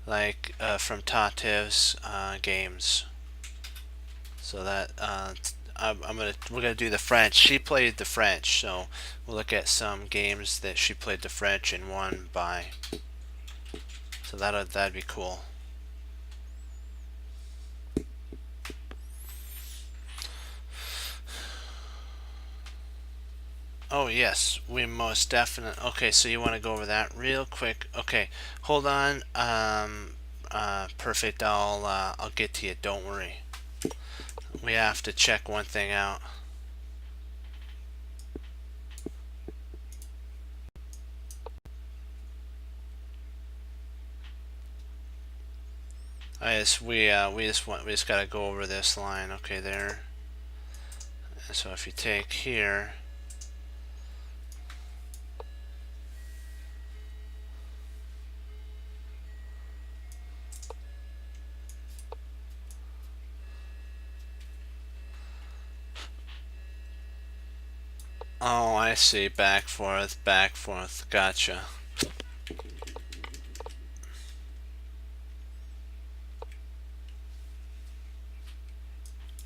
like from Tativ's games. So that we're gonna do the French. She played the French, so we'll look at some games that she played the French and won by. So that'd be cool. Oh yes, we most definitely. Okay, so you want to go over that real quick? Okay, hold on. Perfect. I'll get to you. Don't worry. We have to check one thing out. We just gotta go over this line. Okay, there. And so if you take here. Oh, I see. Back, forth, back, forth. Gotcha.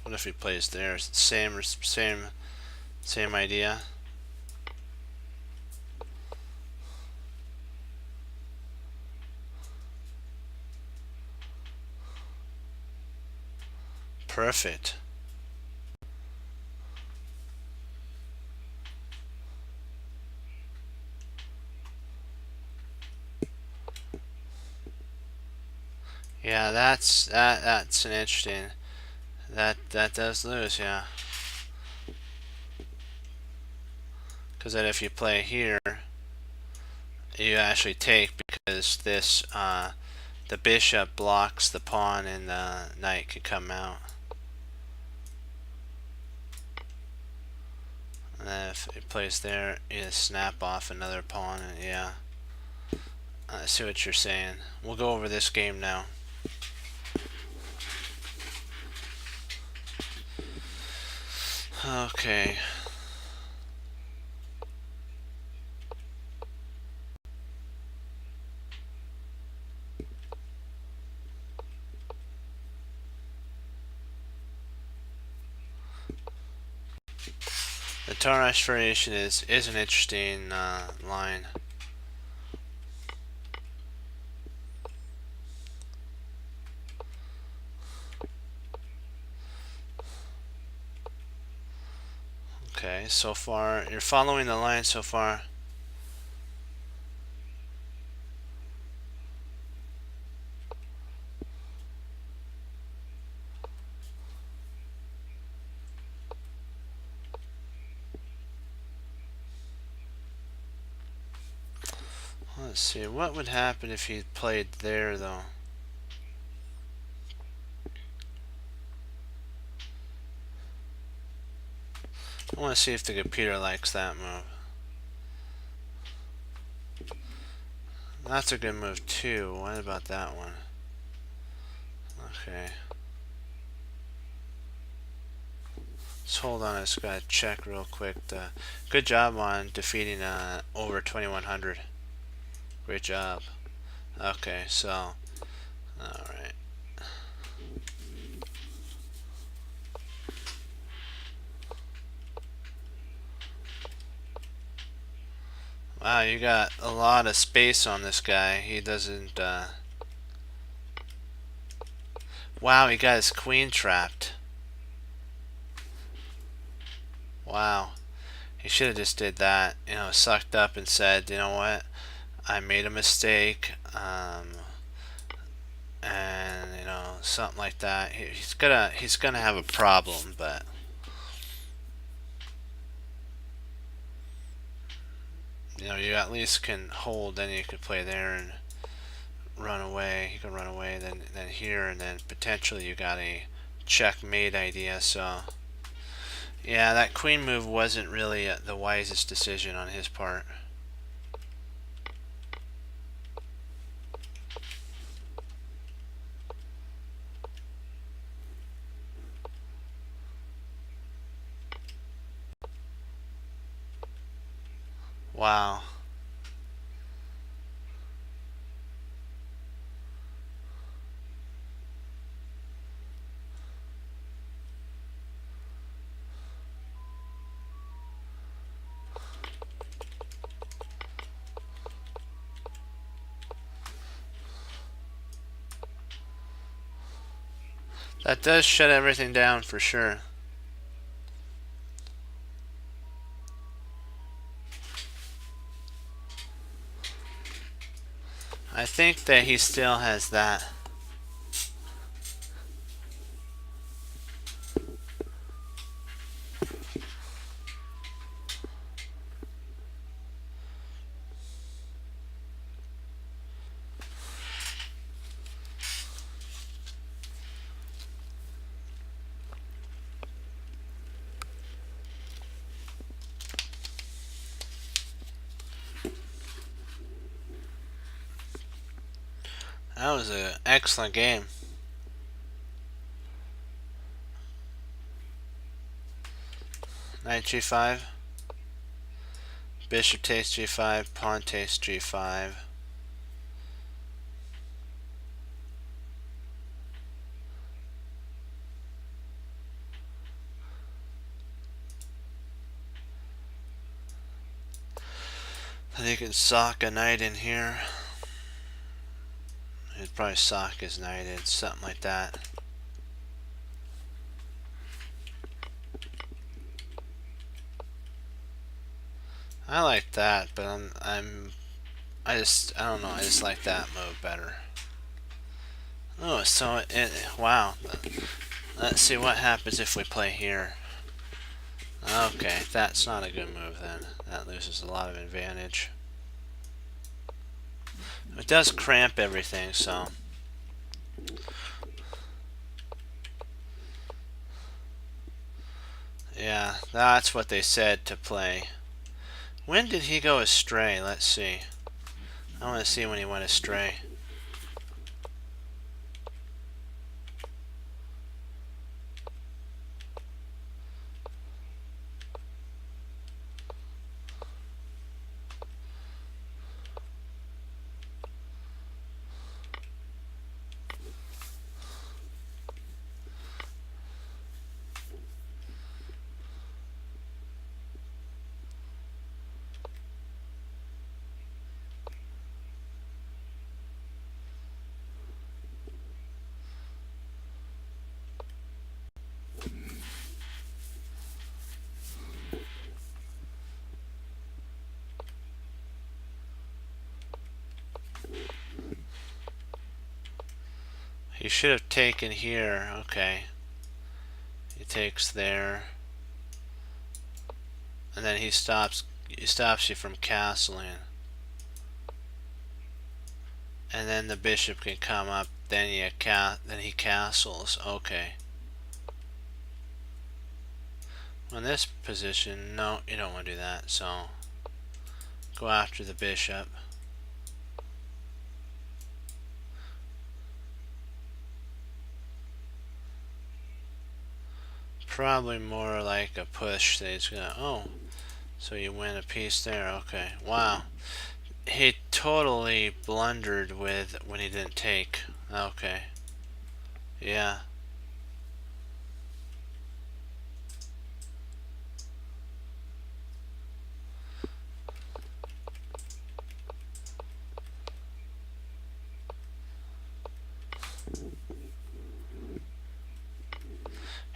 What if he plays there? Same idea. Perfect. Yeah, that's an interesting. That does lose, yeah. Because then if you play here, you actually take because this the bishop blocks the pawn and the knight could come out. And then if it plays there, you snap off another pawn, and yeah. I see what you're saying. We'll go over this game now. Okay. The Tarrasch variation is an interesting line. Okay, so far you're following the line so far. Let's see, what would happen if he played there though? I want to see if the computer likes that move. That's a good move too. What about that one? Okay. Let's hold on, I just gotta check real quick. Good job on defeating over 2100. Great job. Okay, so, alright. Wow, you got a lot of space on this guy. He doesn't, wow, he got his queen trapped. Wow. He should have just did that, you know, sucked up and said, you know what, I made a mistake, and you know, something like that. He's gonna have a problem, but you know, you at least can hold, then you can play there and run away. You can run away, then here, and then potentially you got a checkmate idea. So yeah, that queen move wasn't really the wisest decision on his part. Wow. That does shut everything down for sure. I think that he still has that. That was an excellent game. Knight g5. Bishop takes g5. Pawn takes g5. And he can sock a knight in here. He'd probably sock his knight in, something like that. I like that, but I don't know, I just like that move better. Oh, so wow. Let's see what happens if we play here. Okay, that's not a good move then. That loses a lot of advantage. It does cramp everything, so. Yeah, that's what they said to play. When did he go astray? Let's see. I want to see when he went astray. He should have taken here. Okay. He takes there. And then he stops you from castling. And then the bishop can come up, then he castles. Okay. In this position, no, you don't want to do that. So go after the bishop. Probably more like a push that he's gonna. Oh, so you win a piece there. Okay. Wow. He totally blundered with when he didn't take. Okay. Yeah.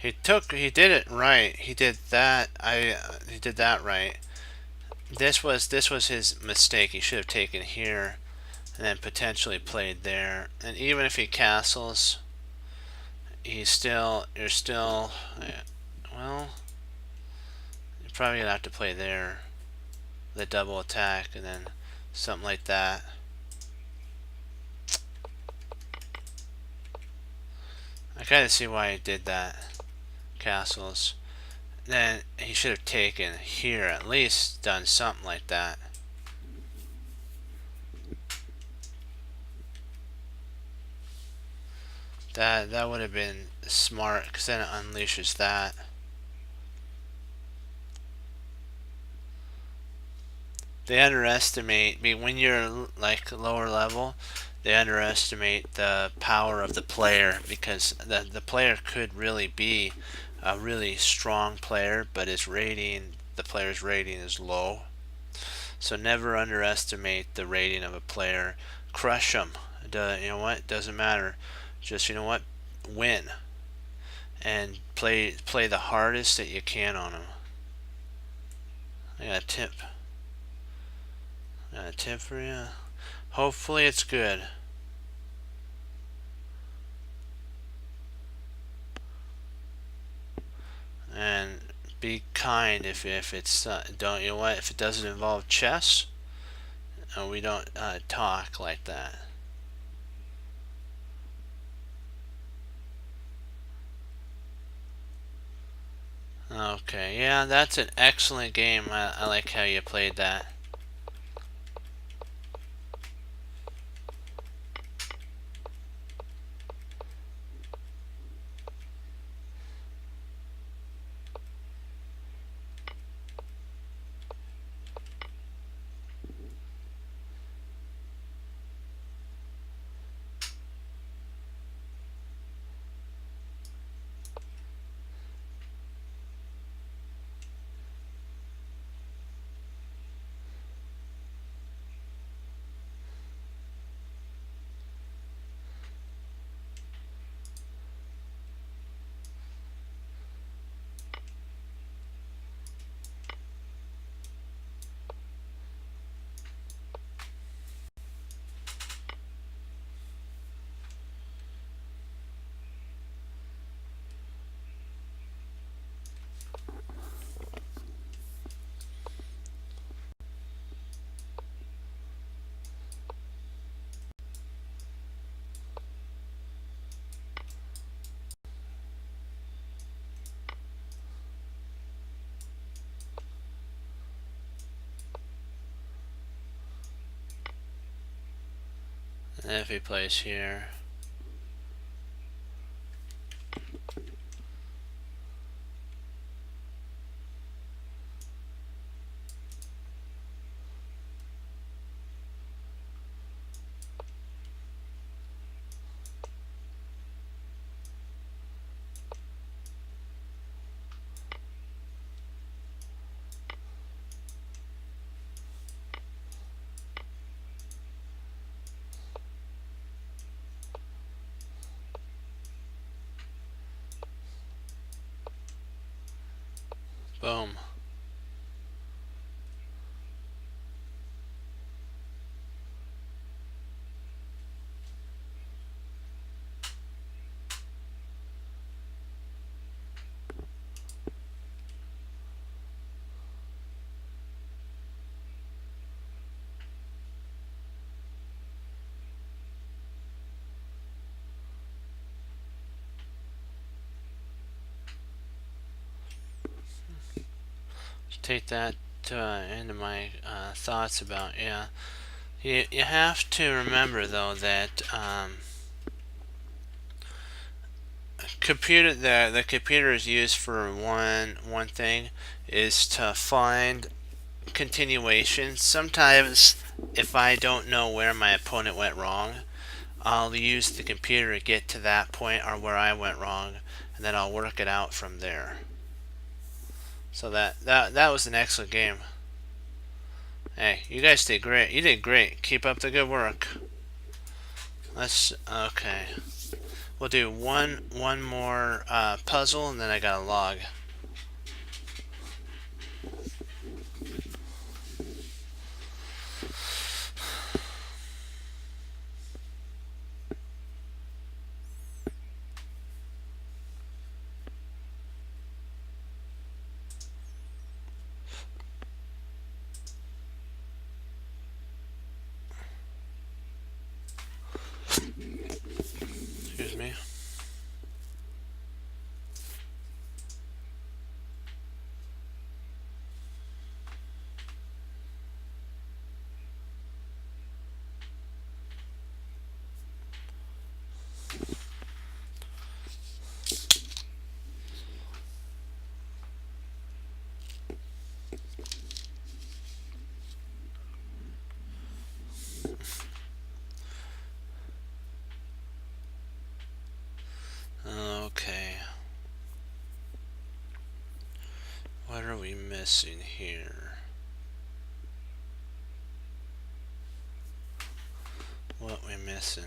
He did it right. He did that. He did that right. This was his mistake. He should have taken here and then potentially played there. And even if he castles, you're still, well, you're probably gonna have to play there, the double attack, and then something like that. I kind of see why he did that. Castles. Then he should have taken here, at least done something like that. That would have been smart, because then it unleashes that. They underestimate, when you're like lower level, they underestimate the power of the player, because the player could really be a really strong player, but the player's rating is low. So never underestimate the rating of a player. Crush them. You know what? Doesn't matter. Just, you know what? Win. And play the hardest that you can on them. I got a tip. Got a tip for you. Hopefully it's good. And be kind if it's don't, you know what? If it doesn't involve chess, we don't talk like that. Okay, yeah, that's an excellent game. I like how you played that. And if he plays here. Boom. take that into my thoughts about, yeah. You have to remember though that the computer is used for one thing, is to find continuation. Sometimes if I don't know where my opponent went wrong, I'll use the computer to get to that point or where I went wrong, and then I'll work it out from there. So that was an excellent game. Hey, you guys did great. You did great. Keep up the good work. Okay. We'll do one more puzzle, and then I got a log. Excuse me. Okay. What are we missing here? What we missing?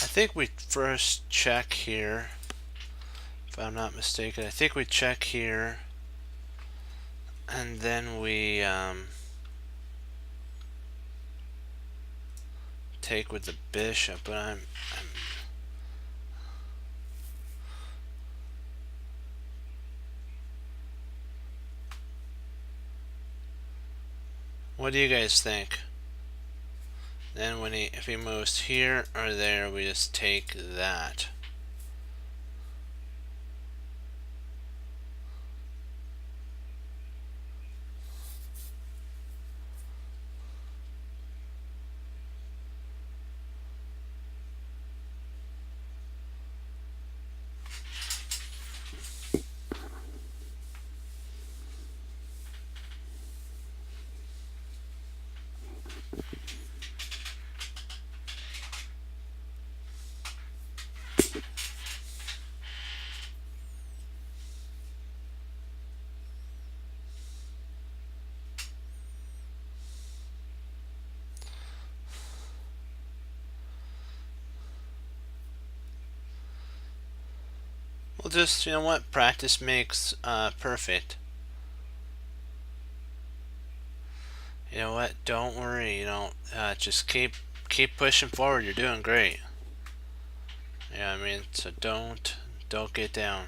I think we first check here, if I'm not mistaken. I think we check here, and then we take with the bishop. But I'm what do you guys think? Then if he moves here or there, we just take that. Well, just, you know what, practice makes perfect. You know what, don't worry, just keep pushing forward. You're doing great. Yeah, I mean, so don't get down.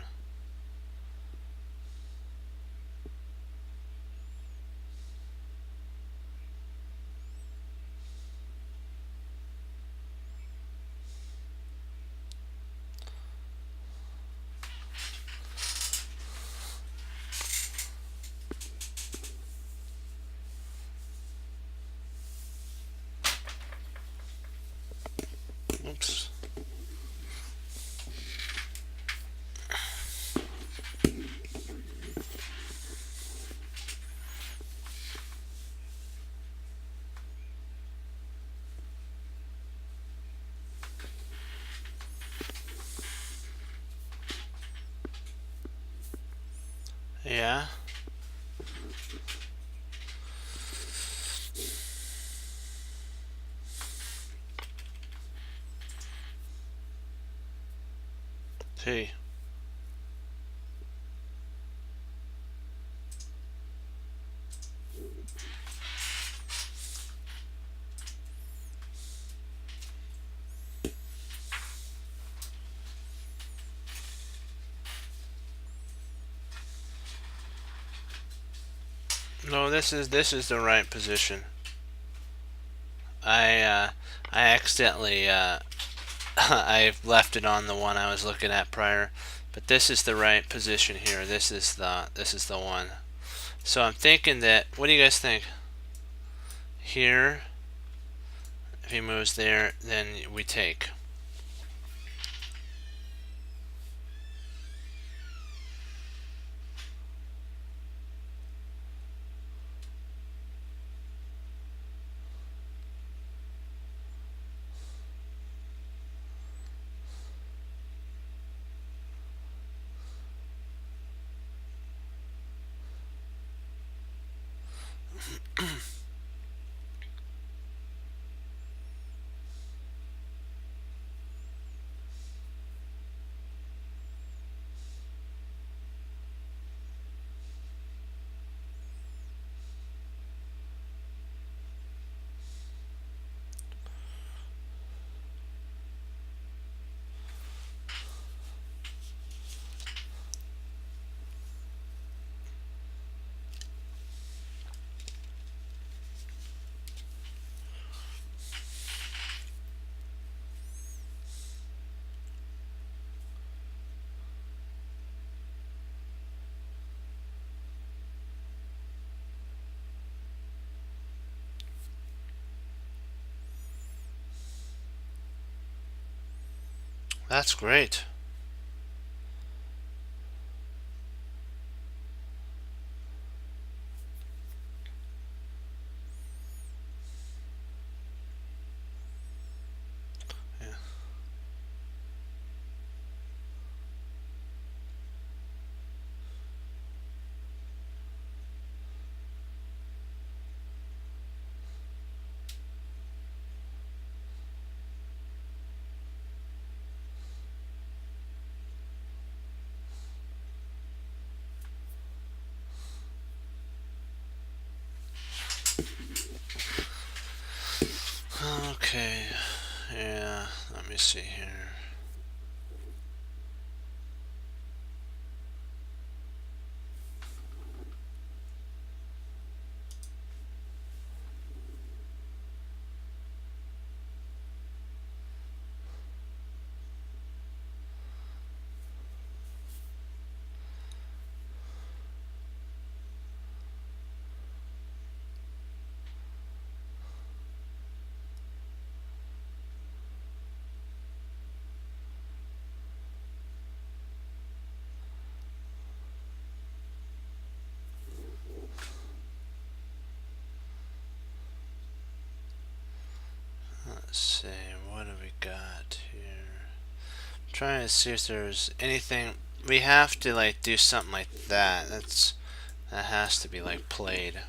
Oops. Yeah. See. No, this is the right position. I accidentally I left it on the one I was looking at prior, but this is the right position here. This is the one. So I'm thinking that. What do you guys think? Here, if he moves there, then we take. That's great. Yeah. Okay. Yeah. Let me see here. Let's see. What do we got here? I'm trying to see if there's anything. We have to like do something like that. That has to be like played.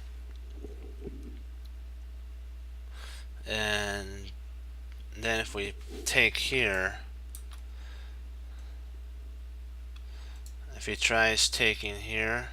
And then if we take here, if he tries taking here,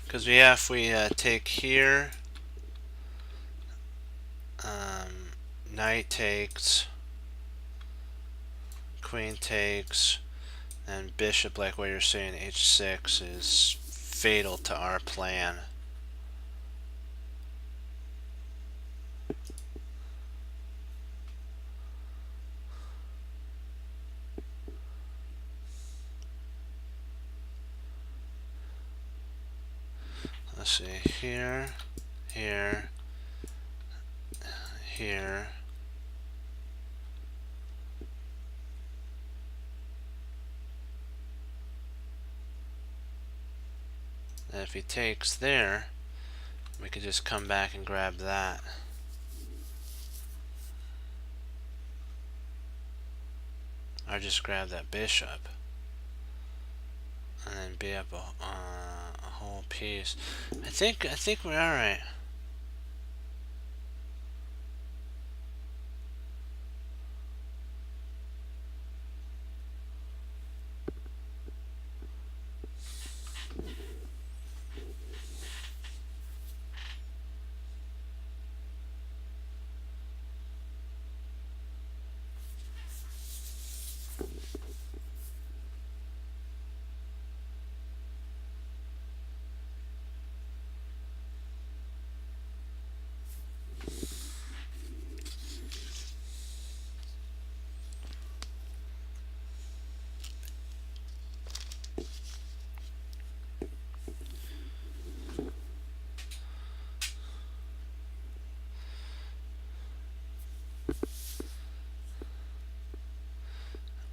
because we take here, knight takes, queen takes, and bishop, like what you're saying, h6 is fatal to our plan. Let's see, here, here, here. And if he takes there, we could just come back and grab that. Or just grab that bishop. And then be up a whole piece. I think we're alright.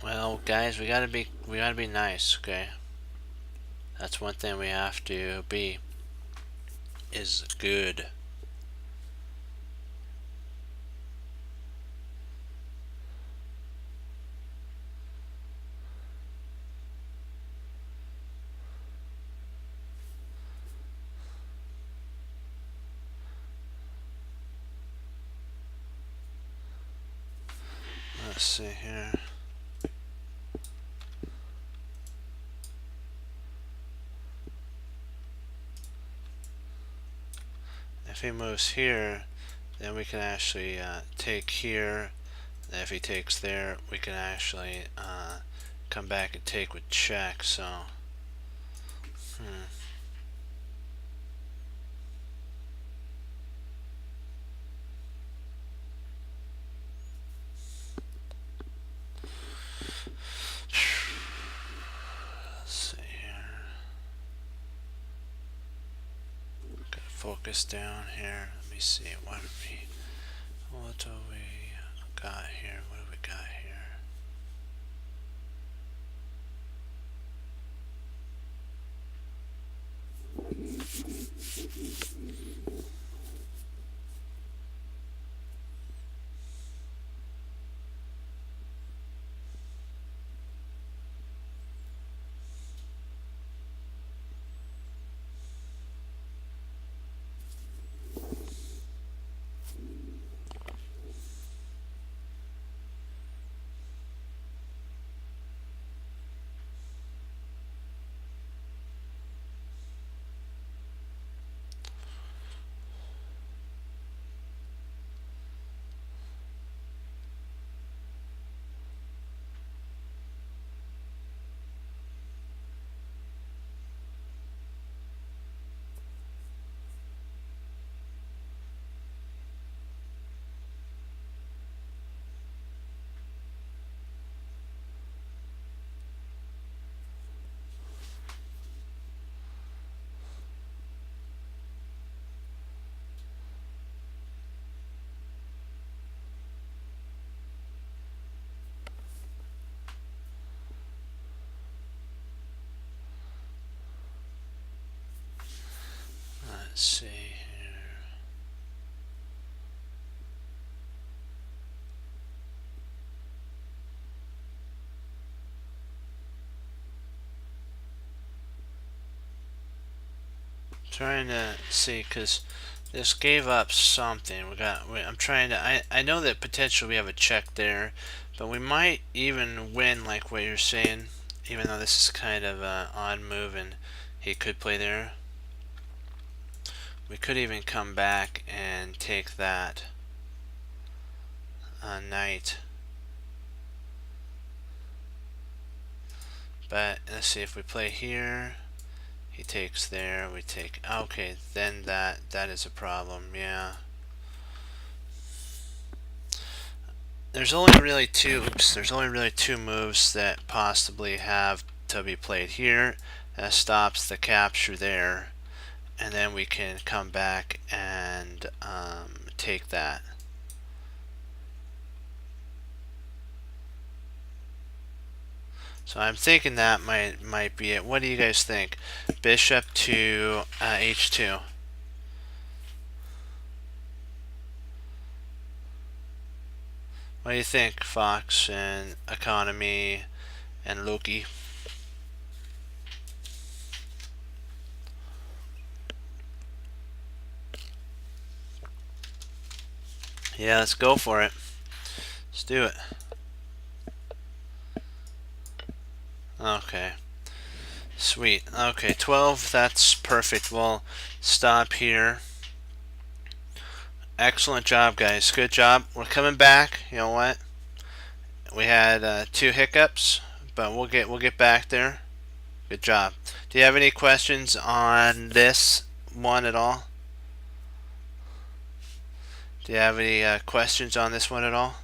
Well, guys, we gotta be nice, okay? That's one thing we have to be, is good. Let's see here. If he moves here, then we can actually take here. And if he takes there, we can actually come back and take with check. So, let's see here. Gotta focus down here. Let me see. What do we got here? What do we got here? Let's see here. Trying to see, because this gave up something. I'm trying to. I know that potentially we have a check there, but we might even win, like what you're saying. Even though this is kind of an odd move, and he could play there. We could even come back and take that. knight. But let's see, if we play here, he takes there, we take, okay, then that is a problem. Yeah, there's only really two moves that possibly have to be played here. That stops the capture there, and then we can come back and take that. So I'm thinking that might be it. What do you guys think? Bishop to h2. What do you think, Fox and Economy and Loki? Yeah, let's go for it. Let's do it. Okay. Sweet. Okay, 12, that's perfect. We'll stop here. Excellent job, guys. Good job. We're coming back. You know what? We had 2 hiccups, but we'll get back there. Good job. Do you have any questions on this one at all? Do you have any questions on this one at all?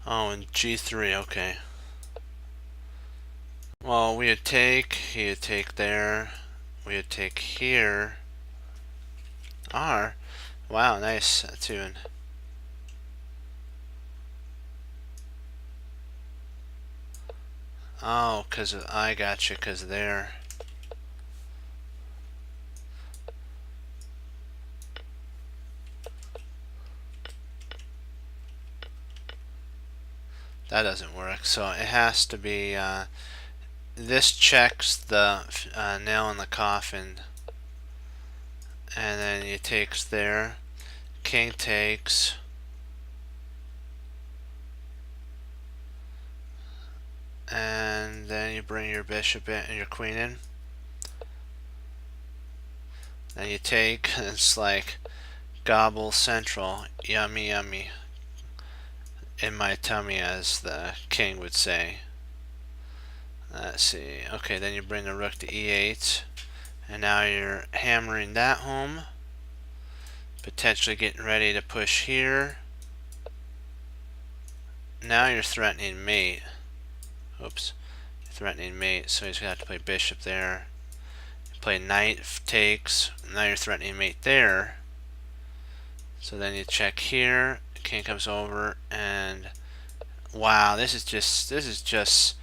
Oh, and G3, okay. Well, we would take, he would take there, we would take here. R. Wow, nice tune. Oh, cause I got you, cause there. That doesn't work. So it has to be. This checks the nail in the coffin, and then he takes there. King takes. And then you bring your bishop in and your queen in. Then you take. It's like gobble central. Yummy, yummy. In my tummy, as the king would say. Let's see. Okay, then you bring the rook to e8. And now you're hammering that home. Potentially getting ready to push here. Now you're threatening mate. Oops. You're threatening mate, so he's going to have to play bishop there. Play knight takes. Now you're threatening mate there. So then you check here. King comes over, and wow, this is just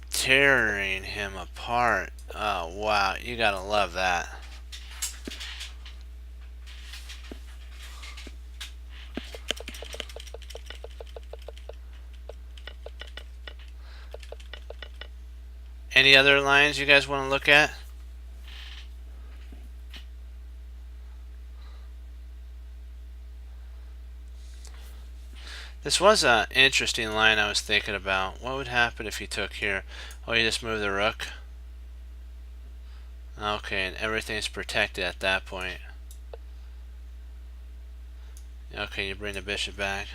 tearing him apart. Oh wow, you gotta love that. Any other lines you guys want to look at? This was an interesting line I was thinking about. What would happen if you took here? Oh, you just move the rook? Okay, and everything's protected at that point. Okay, you bring the bishop back.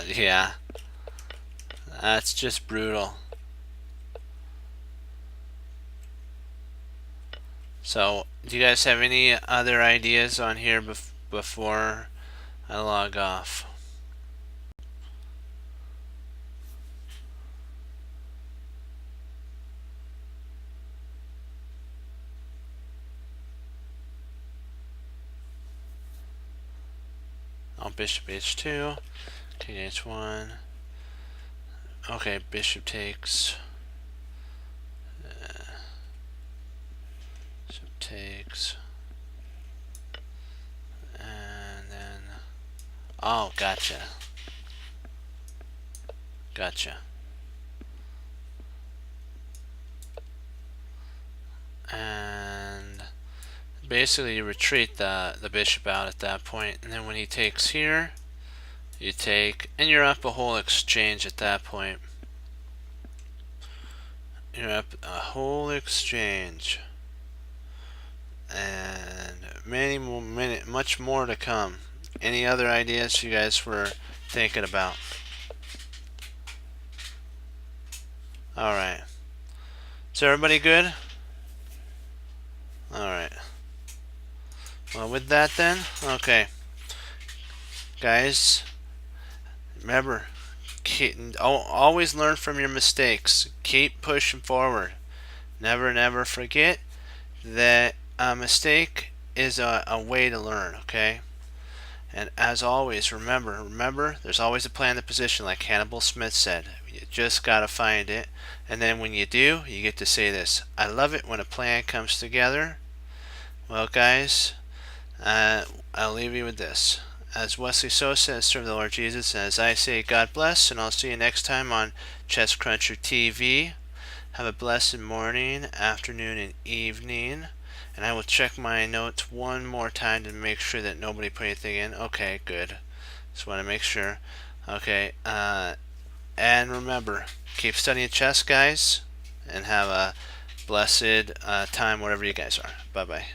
Yeah. That's just brutal. So, do you guys have any other ideas on here before I log off? Oh, bishop h2, king h1. Okay, bishop takes. Bishop takes. And then, oh, gotcha. Gotcha. And basically you retreat the bishop out at that point, and then when he takes here, you take, and you're up a whole exchange at that point. You're up a whole exchange, and much more to come. Any other ideas you guys were thinking about? Alright. Is everybody good? Alright. Well, with that then, okay. Guys, remember, always learn from your mistakes. Keep pushing forward. Never forget that a mistake is a way to learn, okay? And as always, remember, there's always a plan in the position, like Hannibal Smith said. You just gotta find it. And then when you do, you get to say this: I love it when a plan comes together. Well, guys, I'll leave you with this. As Wesley So says, serve the Lord Jesus. And as I say, God bless, and I'll see you next time on Chess Cruncher TV. Have a blessed morning, afternoon, and evening. And I will check my notes one more time to make sure that nobody put anything in. Okay, good. Just want to make sure. Okay, and remember, keep studying chess, guys, and have a blessed time wherever you guys are. Bye-bye.